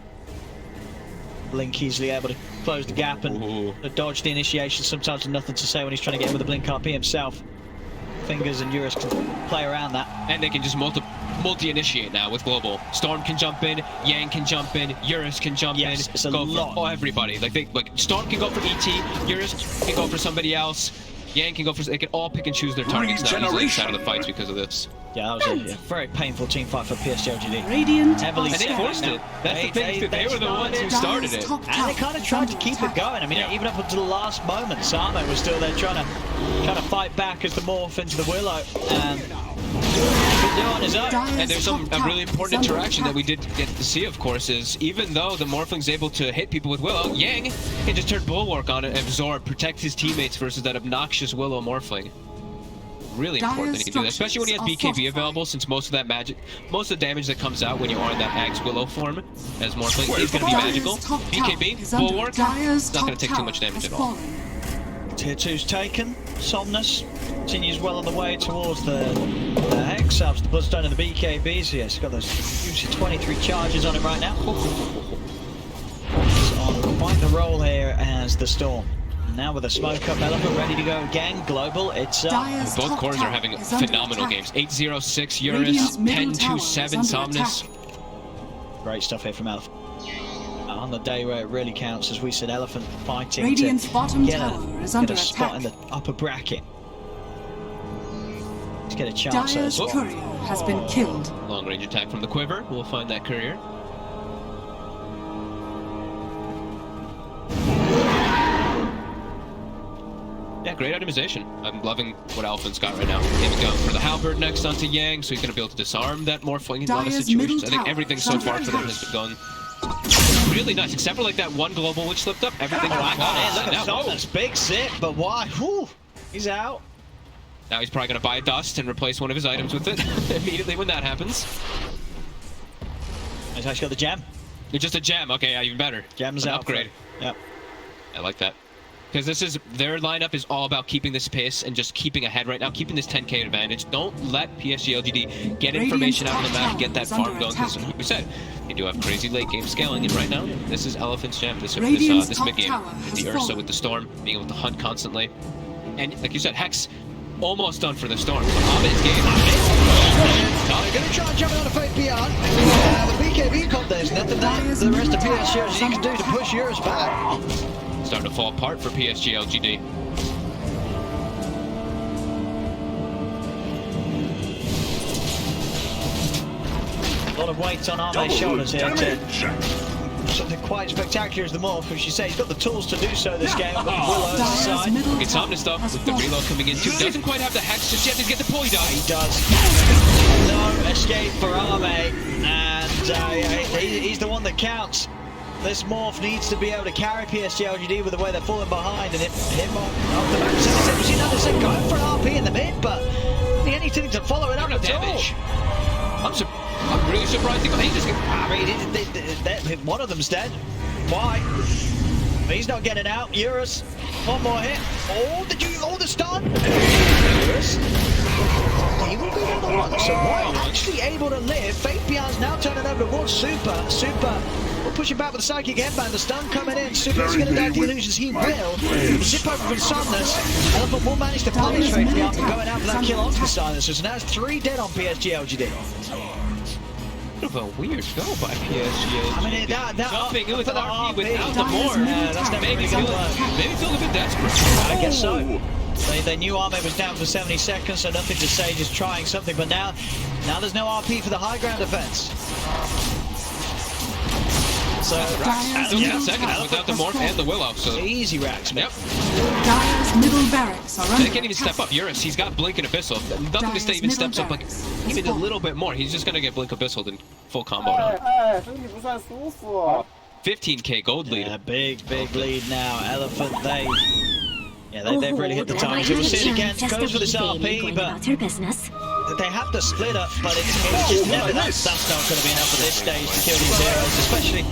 Blink easily able to close the gap and dodge the initiation. Sometimes with nothing to say when he's trying to get in with the Blink RP himself. Fingers and Eurus can play around that. And they can just multi-initiate now with Global. Storm can jump in, Yang can jump in, Eurus can jump in. It's a go lot. for everybody. Like Storm can go for ET, Eurus can go for somebody else, Yang can go for. They can all pick and choose their targets now inside of the fights because of this. Yeah, that was a very painful team fight for PSG.LGD. Radiant Heavily and they forced it. That's the thing. They were the ones who started it. And they kind of tried to keep it going. I mean, even up until the last moment, Samo was still there trying to fight back as the morph into the Willow. And could do on his own. And there's a really important interaction that we did get to see, of course, is even though the Morphling's able to hit people with Willow, Yang can just turn Bulwark on it, absorb, protect his teammates versus that obnoxious Willow Morphling. Really important that he can do that, especially when he has BKB available, since most of the damage that comes out when you are in that Axe Willow form as Morphling is going to be magical. BKB, Bulwark, not going to take too much damage at all. Tier 2's taken. Somnus continues well on the way towards the Hex subs, the Bloodstone and the BKBs. Yes, he's got those juicy 23 charges on him right now. He's on quite the roll here as the Storm. Now with a smoke up, Elephant ready to go again. Global, it's both cores are having phenomenal games. 806 Eurus, 1027 Somnus. Great stuff here from Elephant. On the day where it really counts, as we said, Elephant fighting Radiant's bottom get tower is under a spot attack. in the upper bracket. Let's get a chance Dire's as well. courier has been killed. Long range attack from the Quiver. We'll find that courier. Yeah, great itemization. I'm loving what Elephant's got right now. Maybe going for the Halberd next onto Yang, so he's going to be able to disarm that Morphling in a lot of situations. I think everything so far for them has been going really nice, except for like that one Global which slipped up. Everything Look went at Somnus, big sit, but why? Whew, he's out. Now he's probably going to buy a Dust and replace one of his items with it immediately when that happens. He's actually got the gem. It's just a gem. Okay, yeah, even better. Gem's out. Upgrade. Yep. I like that. Because their lineup is all about keeping this pace and just keeping ahead right now, keeping this 10k advantage. Don't let PSG.LGD get information out on the map, get that farm going, because like we said, they do have crazy late game scaling, and right now, this is Elephant's jam, this mid game, the Ursa with the Storm, being able to hunt constantly. And like you said, Hex almost done for the Storm, so Ahmed's game. They're going to try and jump out of Fate Beyond. The BKB comp, there's nothing that the rest of PSG.LGD can do to push Eurus back. Starting to fall apart for PSG.LGD. A lot of weight on Arme's shoulders here. Something quite spectacular as the morph, which you say he's got the tools to do so this game. Willow side. It's Somnus stuff with the reload coming in too. Doesn't quite have the Hex just yet to get the Poi die. He does. No escape for Arme, and he's the one that counts. This morph needs to be able to carry PSG.LGD with the way they're falling behind, and him on the back side. You see now they're going for an RP in the mid, but the only thing to follow it up with damage. I'm really surprised he just get... I mean, one of them's dead. Why? He's not getting out. Eurus, one more hit. Oh, the stun. Eurus. He will be the one. So White actually able to live. Fabian's now turning over towards Super. We'll push him back with the psychic headband. The stun coming in. Super's going to die the illusions. He will. Zip over from Somnus. Elepant will manage to punish Fabian for going out for that kill onto the silencer. So now it's 3 dead on PSG.LGD. Of a weird go by PSG. I mean, that jumping with RP without the more. That's never maybe feel a bit desperate. I guess so. They knew Arme was down for 70 seconds, so nothing to say, just trying something. But now there's no RP for the high ground defense. So seconds without the morph and the willow. So easy racks, man. Yep. Dire's middle barracks are under They can't even step up. Eurus, he's got Blink and Abyssal. Nothing to stay even steps up like even a little bit more. He's just gonna get Blink Abyssal then full combo now. 15k gold lead. Yeah, big lead now. Elephant, they've really hit the target. We'll see it again. Goes for this RP, but they have to split up, but it's just never that's not going to be enough at this stage to kill these heroes, especially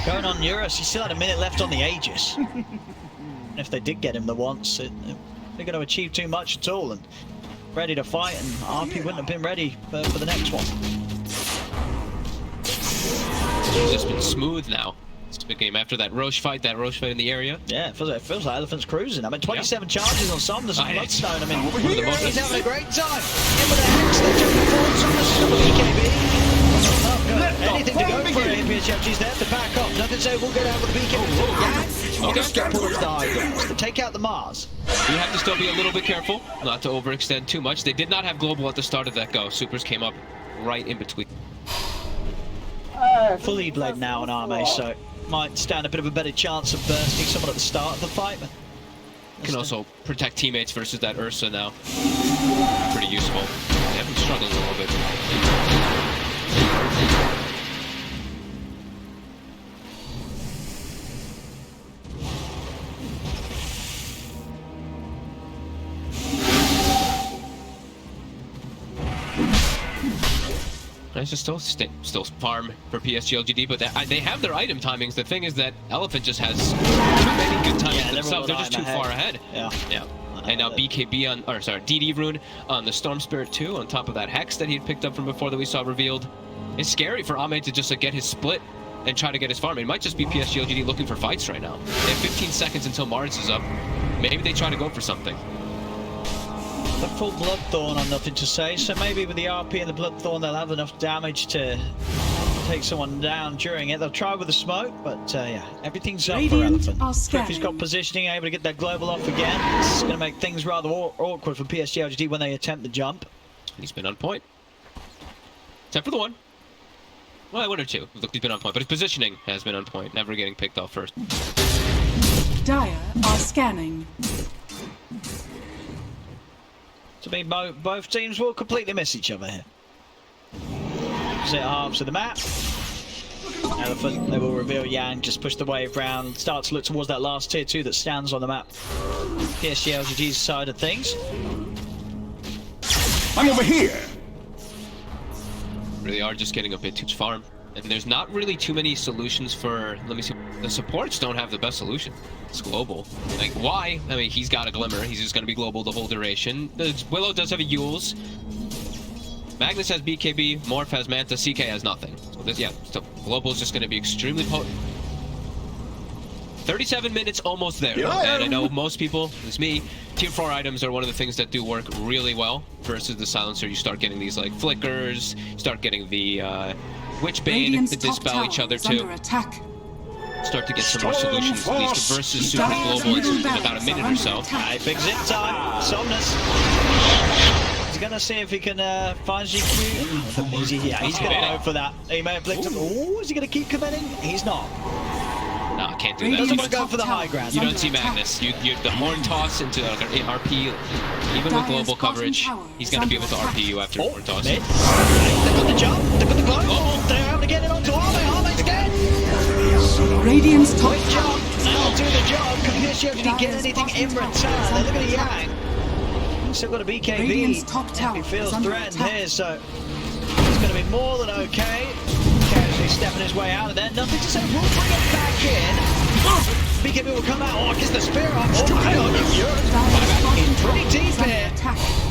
going on Eurus. He still had a minute left on the Aegis. And if they did get him the once, they're going to achieve too much at all and ready to fight, and RP wouldn't have been ready for the next one. It's just been smooth now. It's a big game after that Roche fight in the area. Yeah, it feels like Elephant's cruising. I mean, 27 charges on Somnus and Bloodstone. I mean, he's having a great time. In with a Hex, they're jumping forward. Somnus is double BKB. Anything to go for it. PSG.LGD's there to back up. Nothing to say, we'll get out with the BKB. Okay. Get towards the high ground. Take out the Mars. We have to still be a little bit careful, not to overextend too much. They did not have global at the start of that go. Supers came up right in between. Full E-Blade now on Arme, so might stand a bit of a better chance of bursting someone at the start of the fight. But can also protect teammates versus that Ursa now. Pretty useful. They have been struggling a little bit. Nice to still farm for PSG.LGD, but they have their item timings. The thing is that Elephant just has too many good timings themselves. They're just too far ahead. Yeah. And now BKB on, or sorry, DD rune on the Storm Spirit 2 on top of that Hex that he had picked up from before that we saw revealed. It's scary for Ame to just get his split and try to get his farm. It might just be PSG.LGD looking for fights right now. They have 15 seconds until Mars is up. Maybe they try to go for something. The full Bloodthorn on nothing to say, so maybe with the RP and the Bloodthorn they'll have enough damage to take someone down during it. They'll try with the smoke, but yeah, everything's up for Elephant. Griffey's got positioning, able to get that global off again. It's going to make things rather awkward for PSG.LGD when they attempt the jump. He's been on point. Except for the one. Well, one or two. Look, he's been on point, but his positioning has been on point, never getting picked off first. Dire are scanning. To me, both teams will completely miss each other here. Set halves of the map. Elephant, they will reveal Yang, just push the wave round, start to look towards that last tier 2 that stands on the map. PSG.LGD's side of things. I'm over here! Really are just getting a bit too farm. And there's not really too many solutions for, let me see, the supports don't have the best solution. It's global. Like, why? I mean, he's got a Glimmer. He's just going to be global the whole duration. Willow does have a Yules. Magnus has BKB. Morph has Manta. CK has nothing. So this, yeah, so global is just going to be extremely potent. 37 minutes, almost there. And I know most people, it's me, tier 4 items are one of the things that do work really well versus the silencer. You start getting these, like, flickers. You start getting the Witchbane to dispel each other, too. Start to get some more solutions, at least versus Super Global in about a minute or so. Alright, big zip time. Somnus. He's gonna see if he can find GQ. Yeah, he's gonna go for that. He may have blinked him. Oh, is he gonna keep committing? He's not. No, can't do that. Doesn't want to go for the high ground. You don't see Magnus. You the horn toss into RP. Even with global coverage, he's gonna be able to RP you after horn toss. Mid. They got the jump. They got the global. They're able to get it onto Arme. Arme's dead. Radiant's top Quick tower job. is That'll do falling. the job. Can PSG.LGD get Dire's anything bottom in tower return? is Look under at attack. Yang. He's still got a BKB. Radiant's top tower He feels is under threatened attack. here, so he's going to be more than okay. Casually stepping his way out of there. Nothing to say. We'll bring it back in. BKB will come out. Oh, I guess the spear off. Oh, hang on. He's pretty deep here.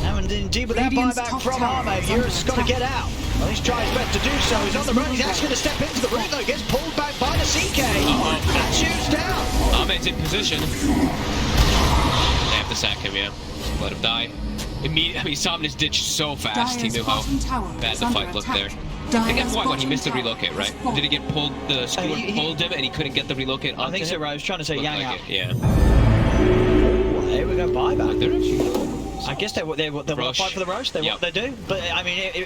And indeed, with that Radiant's buyback top from tower Arme, is under Euro's got to attack. get out. Well, he's trying his best to do so. He's on the run. He's actually going to step into the ring, though. He gets pulled back by the CK. That shoots down. Ahmed's in position. They have to sack him, yeah. Just let him die. Immediately, I mean, he saw him in his ditch so fast. He Dire's knew how bottom tower bad is the under fight looked there. attack. I think that's Dire's why when he bottom missed the tower relocate, is right? falling. Did he get pulled? The skewer he- pulled him and he couldn't get the relocate onto I think so, him? right? I was trying to say Looked Yang like out. it, yeah. Well, here we go, buyback. They're actually... I guess they want to fight for the roast. They Yep. what they do. But I mean, if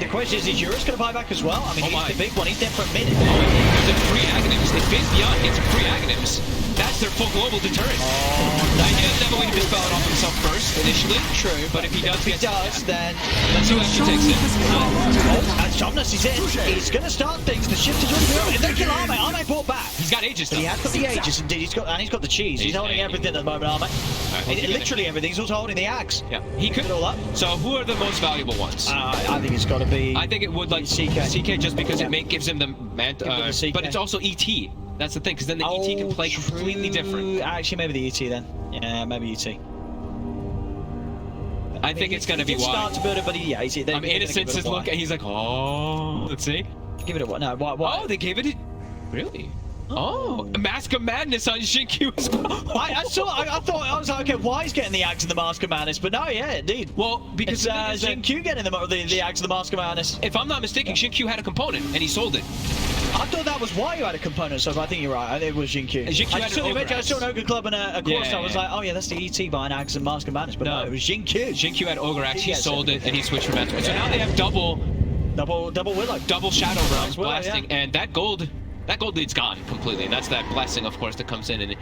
the question is Eurus going to buy back as well? I mean, Oh my. he's the big one. He's there for a minute. There's a free Aghanims. If Biz Beyond gets a free Aghanims, that's their full global deterrent. Now, he doesn't have a way to dispel it off himself first, initially. True, But if he does, if he does, then let's see who actually takes it. and Somnus is in. He's going to start things. The shift is already going. If they kill Arme, Arme brought back. He's got Aegis, But though. he has got the Aegis, indeed. He's got the cheese. He's holding everything at the moment, Arme. Literally everything. He's also holding the axe. Yeah, he could. It all up. So who are the most valuable ones? I think it's got to be. I think it would like CK. just because Yeah. it gives him the CK. but it's also ET. That's the thing, because then the ET can play completely different. Actually, maybe the ET then. Yeah, maybe ET. I think it's going to be He did why. start to build it, but yeah, he's. Innocence is looking. He's like, oh, let's see. Give it a what? No, why? Oh, they gave it. Really? Oh, Mask of Madness on Shinkyu as well. I thought I was like, okay, why he's getting the axe and the Mask of Madness? But no, yeah, indeed. Well, because It's the thing is that Shinkyu getting the axe and the Mask of Madness. if I'm not mistaken, Shinkyu had a component and he sold it. I thought that was why you had a component, so I think you're right. I think it was Jinkyu. Jinkyu I had saw an the image, I Ogre saw an Ogre Club and a course. Yeah, I was yeah. like, oh yeah, that's the ET buying axe and Mask of Madness. But no, it was Jinkyu. Shinkyu had Ogre Axe, he Yes, sold it, everything. and he switched from Master. So now they have double Double Willow. Shadow rounds Willow, blasting, and that gold lead's gone completely. And that's that blessing, of course, that comes in. And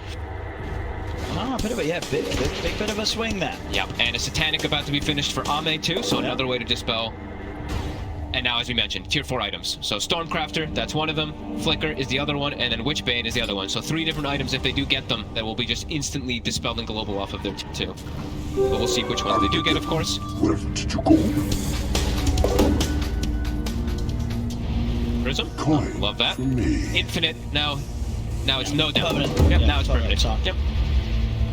Ah, bit of a big bit of a swing there. yeah, and a Satanic about to be finished for Ame too, so another way to dispel. And now, as we mentioned, tier 4 items. So Stormcrafter, that's one of them. Flicker is the other one, and then Witchbane is the other one. So 3 different items, if they do get them, that will be just instantly dispelling global off of their tier 2. But we'll see which ones they do get, of course. Where did you go? Prism, Coin love that. for me. Infinite, now it's no doubt. Permanent. Yep, Yeah, now it's permanent. permanent. Yep.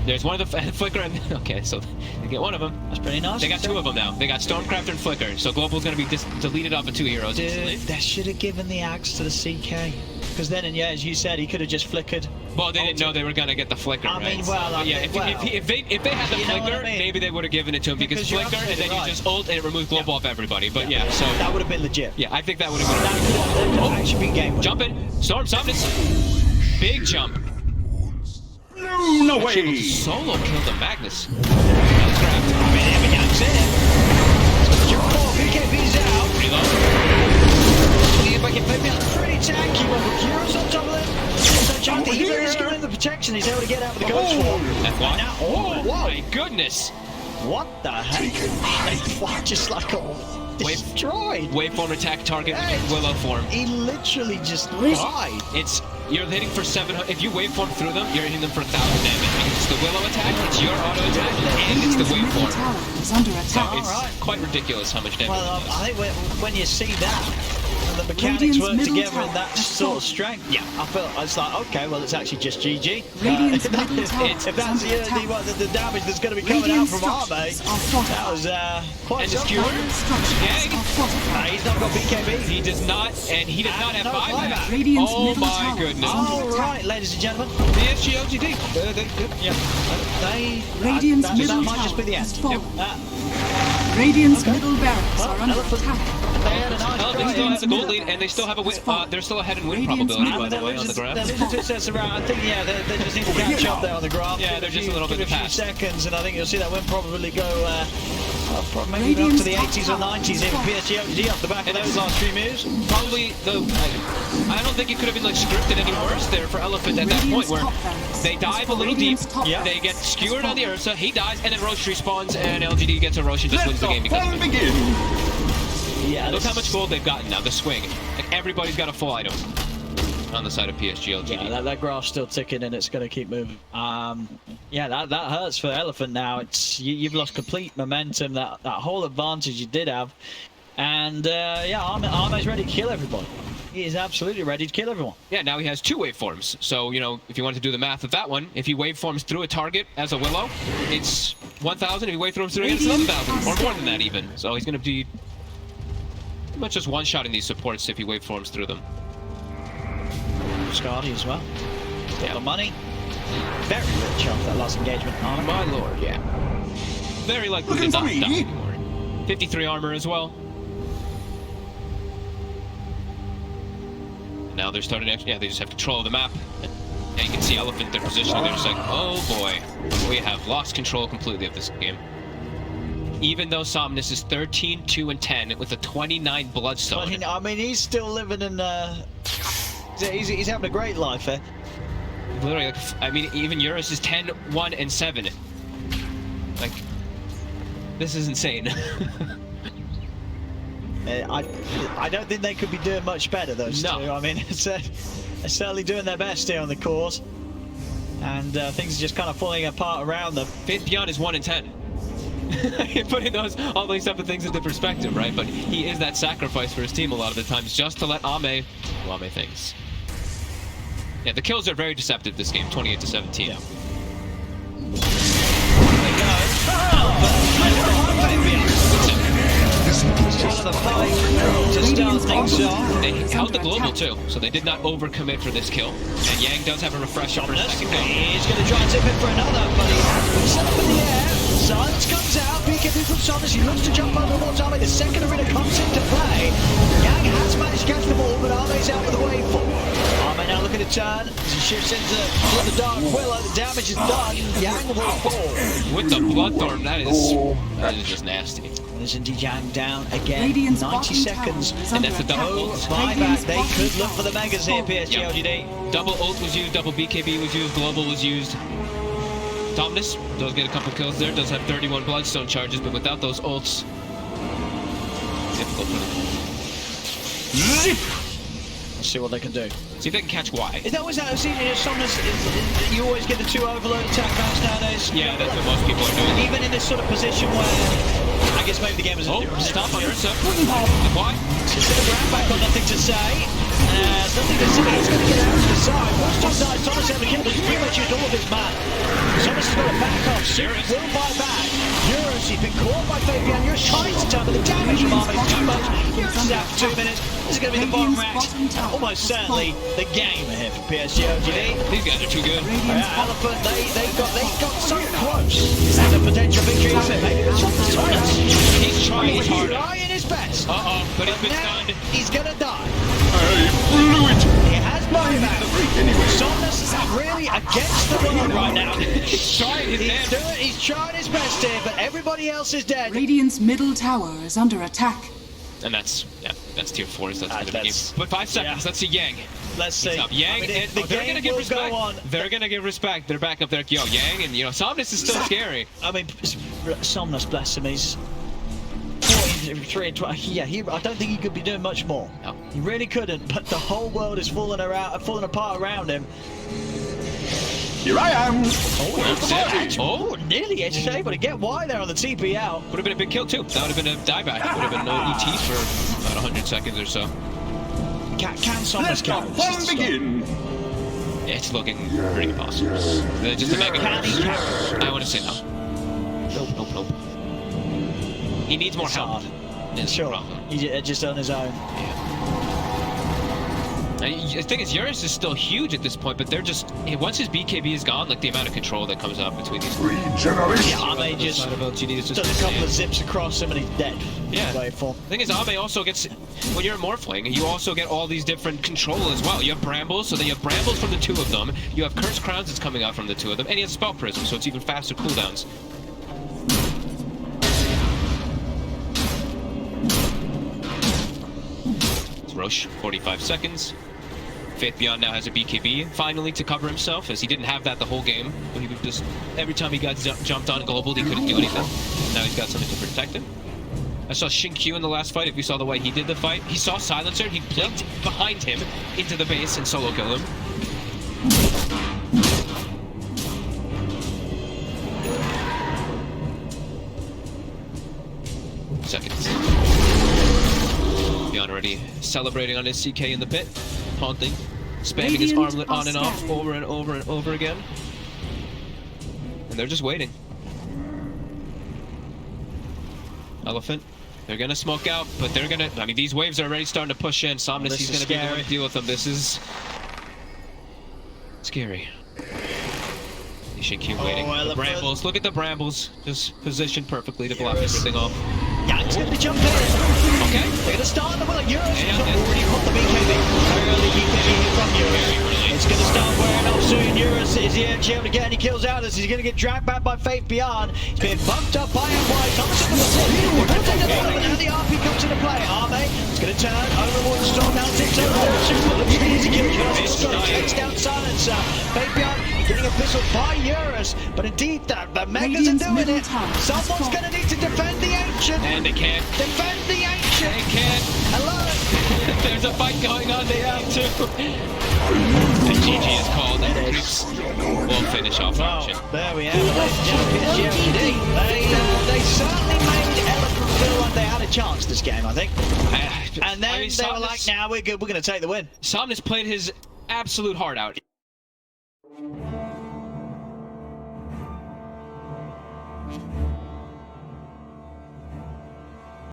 There's one of the Flicker, and okay, so they get one of them. That's pretty nice. They got 2 of them now. They got Stormcrafter and Flicker. So Global's going to be deleted off of 2 heroes instantly. Dude, they should have given the axe to the CK. Because then, yeah, as you said, he could have just flickered. Well, they didn't know they were going to get the Flicker, I right? mean, well, But yeah, if they had the You know what Flicker, I mean? maybe they would have given it to him because Because you're Flicker, and then absolutely you right. just ult and it removes Global off everybody. But yeah, so that would have been legit. yeah, I think that would have been. That could have actually been game winning. Jumping, Storm Summons, big jump. No Actually able to way! solo kill the Magnus. That was grabbed. I mean, Elepant's in. Jump ball, BKB's out. Reload. If I can play me pretty tanky one with Euros on top of them. So John, even he's giving him the protection, he's able to get out with the Ghost Form. That's why. Now, Oh whoa. my goodness. What the heck? They fought just like a destroyed. Waveform attack target Hey. with Willow form. He literally just died. You're hitting for 700. If you waveform through them, you're hitting them for 1,000 damage. Because it's the Willow attack, it's your auto attack, and it's the Radiant's middle waveform. tower is under So attack. it's Alright. quite ridiculous how much damage Well, it does. I think when you see that, and the mechanics Radiant's work middle together in tower that has sort fallen. of strength, yeah, I felt it's like, okay, well, it's actually just GG. Radiant's if that- middle tower if is that's under attack. the damage that's going to be coming Radiant out from Arme, structures are fortified. that was quite And the something. skewer? Radiant structures Yeah. are fortified. He's not got BKB. He does not, and he does not have no buyback. buyback. Radiant's Oh middle my tower goodness. is under All attack. right, ladies and gentlemen. PSG.LGD. Yeah. Radiant's that middle might just be the tower end. is fallen. Uh, Radiant's Okay. middle barracks Well, are under Elephant- attack. they had a nice Oh, they try. still have the gold lead, and they still have a win. They're still ahead in win Radiant's probability, middle by the They're way, on the losing- graph. they're losing 2 sets around. I think, yeah, they just need to catch up there on the graph. Yeah, Give they're a just few- a little bit give a few past. seconds, and I think you'll see that win probably go maybe up to the 80s or 90s if PSG.LGD off the back of those last 3 moves. Probably I don't think it could have been like scripted any worse there for Elephant at that point where they dive a little deep, they get skewered on the Ursa, he dies, and then Roche respawns, and LGD gets a Roche and just wins the game because of it. Yeah, Look how much gold they've gotten now, the swing. Like everybody's got a full item. on the side of PSG.LGD. Yeah, that graph's still ticking and it's going to keep moving. Yeah, that hurts for Elephant now. You've lost complete momentum, that whole advantage you did have. And yeah, Arme's ready to kill everybody. He is absolutely ready to kill everyone. Yeah, now he has 2 waveforms. So, you know, if you wanted to do the math of that one, if he waveforms through a target as a Willow, it's 1,000. If he waveforms through it, it's 1,000, or more than that even. So he's going to be pretty much just one-shotting these supports if he waveforms through them. Scardy as well. Got the money. Very rich off that last engagement. Armor. My lord, yeah. Very likely to not die anymore. 53 armor as well. Now they're starting to, yeah, they just have control of the map. And you can see Elephant, their positioning. They're just like, oh boy, we have lost control completely of this game. Even though Somnus is 13, 2, and 10 with a 29 Bloodstone. I mean, he's still living in, he's having a great life, eh? Literally, like, I mean, even Eurus is 10, 1, and 7. Like, this is insane. I don't think they could be doing much better, those two. I mean, they're certainly doing their best here on the course. And things are just kind of falling apart around them. Faith_Beyond is 1 and 10. Putting all these type of things into perspective, right? But he is that sacrifice for his team a lot of the times just to let Ame do Ame things. Yeah, the kills are very deceptive this game, 28-17. Yeah. There they go. They held the global too, so they did not overcommit for this kill. And Yang does have a refresh on his second kill. He's going to try and tip in for another, but he puts it up in the air. Silence comes out. BKB from Somnus. He looks to jump over towards Ame. The second arena comes into play. Yang has managed to catch the ball, but Ame's out with the wave forward. Ame now looking to turn. As he shifts into the Dark Willow. The damage is done. Yang will fall. With the Bloodthorn, that is just nasty. There's indeed Yang down again. Radiant's 90 seconds. And that's the double ult. Buyback. They could look for the megas here, PSG.LGD. Yep. Double ult was used, double BKB was used, global was used. Somnus does get a couple kills there, does have 31 Bloodstone charges, but without those ults, difficult for them. Zip! Let's see what they can do. See if they can catch Y. Is that always that? Somnus, you always get the 2 overload attack bounce nowadays. Yeah, that's what most people are doing. Even in this sort of position where I guess maybe the game is a different stop on here. Why? Just a ground back on nothing to say. Nothing to say. He's going to get out to the side. Once Tom dies, Thomas has the kill, but he's pretty much used all of his mana. Thomas has got to back off. Sirius will buy back. Eurus, he's been caught by Fabian. Eurus tries to turn, but the damage from Arme is too much. Eurus is out for 2 minutes. This is going to be the bottom round. Almost certainly the game here for PSG.LGD. These guys are too good. Elephant, they got so close. And a potential victory. Maybe it's on the Thomas. He's trying his hardest. Trying his best. But he's been stunned. He's gonna die. I blew it. He has buyback. Somnus is really against the world right now. He's trying his best. He's trying his best here, but everybody else is dead. Radiant's middle tower is under attack. And that's tier 4. So that's going to be game. That's- But 5 seconds. yeah. Let's see Yang. Let's see. Yang, and they're going to give respect. They're going to give respect. They're back up there. Yo, Yang, and Somnus is still scary. I mean, Somnus, bless him, he's 43 and 12. Yeah, I don't think he could be doing much more. No. He really couldn't, but the whole world is falling apart around him. Here I am. Oh, Nearly edge able to get Y there on the TP out. would have been a big kill too. That would have been a dieback. Would have been no ET for about 100 seconds or so. Can Somnus Let the count? fun begin. It's looking pretty impossible. Just a mega. Can he count? I want to say no. Nope. He needs more help. Is the Sure. problem. He's just on his own. The thing is, Eurus is still huge at this point, but they're just once his BKB is gone, like the amount of control that comes out between these. Regeneration. Yeah, Ame just does a couple of zips across him and he's dead. Yeah. Waveform. The thing is, Ame also gets, when you're morphling, you also get all these different control as well. You have Brambles, so then you have Brambles from the 2 of them. You have Curse Crowns that's coming out from the 2 of them, and he has Spell Prism, so it's even faster cooldowns. It's Roche, 45 seconds. Faith_Beyond now has a BKB, finally, to cover himself, as he didn't have that the whole game. But he would just, every time he got jumped on global, he couldn't do anything. Now he's got something to protect him. I saw Q in the last fight. If you saw the way he did the fight, he saw Silencer. He blinked behind him into the base and solo killed him. Seconds. Beyond already celebrating on his CK in the pit, taunting, spamming his armlet on and off over and over and over again. And they're just waiting. Elephant, they're gonna smoke out, but they're gonna, I mean, these waves are already starting to push in. Somnus, he's gonna be the one to deal with them. This is scary. Q waiting. The brambles, look at the brambles. Just positioned perfectly to block everything off. Yeah, he's gonna jump in. Okay. They're gonna start the bullet. Euros has already caught the BKB. Early UKB from Euros. It's gonna start wearing off soon. Euros is here able to get any kills out as he's gonna get dragged back by Faith Beyond. He's being bumped up by MY. Thompson with the tip. Now the RP comes into play. Arme is gonna turn. Overwatch Storm now takes over. Super easy kill. Takes down Silencer. Faith Beyond getting a pistol by Euros. But indeed, the Megas are doing it. Someone's gonna need to defend the Ancient. And they can't. Defend the Ancient. They can't. Hello. There's a fight going on. They have to. And GG is called. And Creeps will finish off Ancient. There we have it, ladies and gentlemen. PSG.LGD. They certainly made Elepant feel like they had a chance this game, I think. And then they were like, nah, we're good. We're going to take the win. Somnus played his absolute heart out.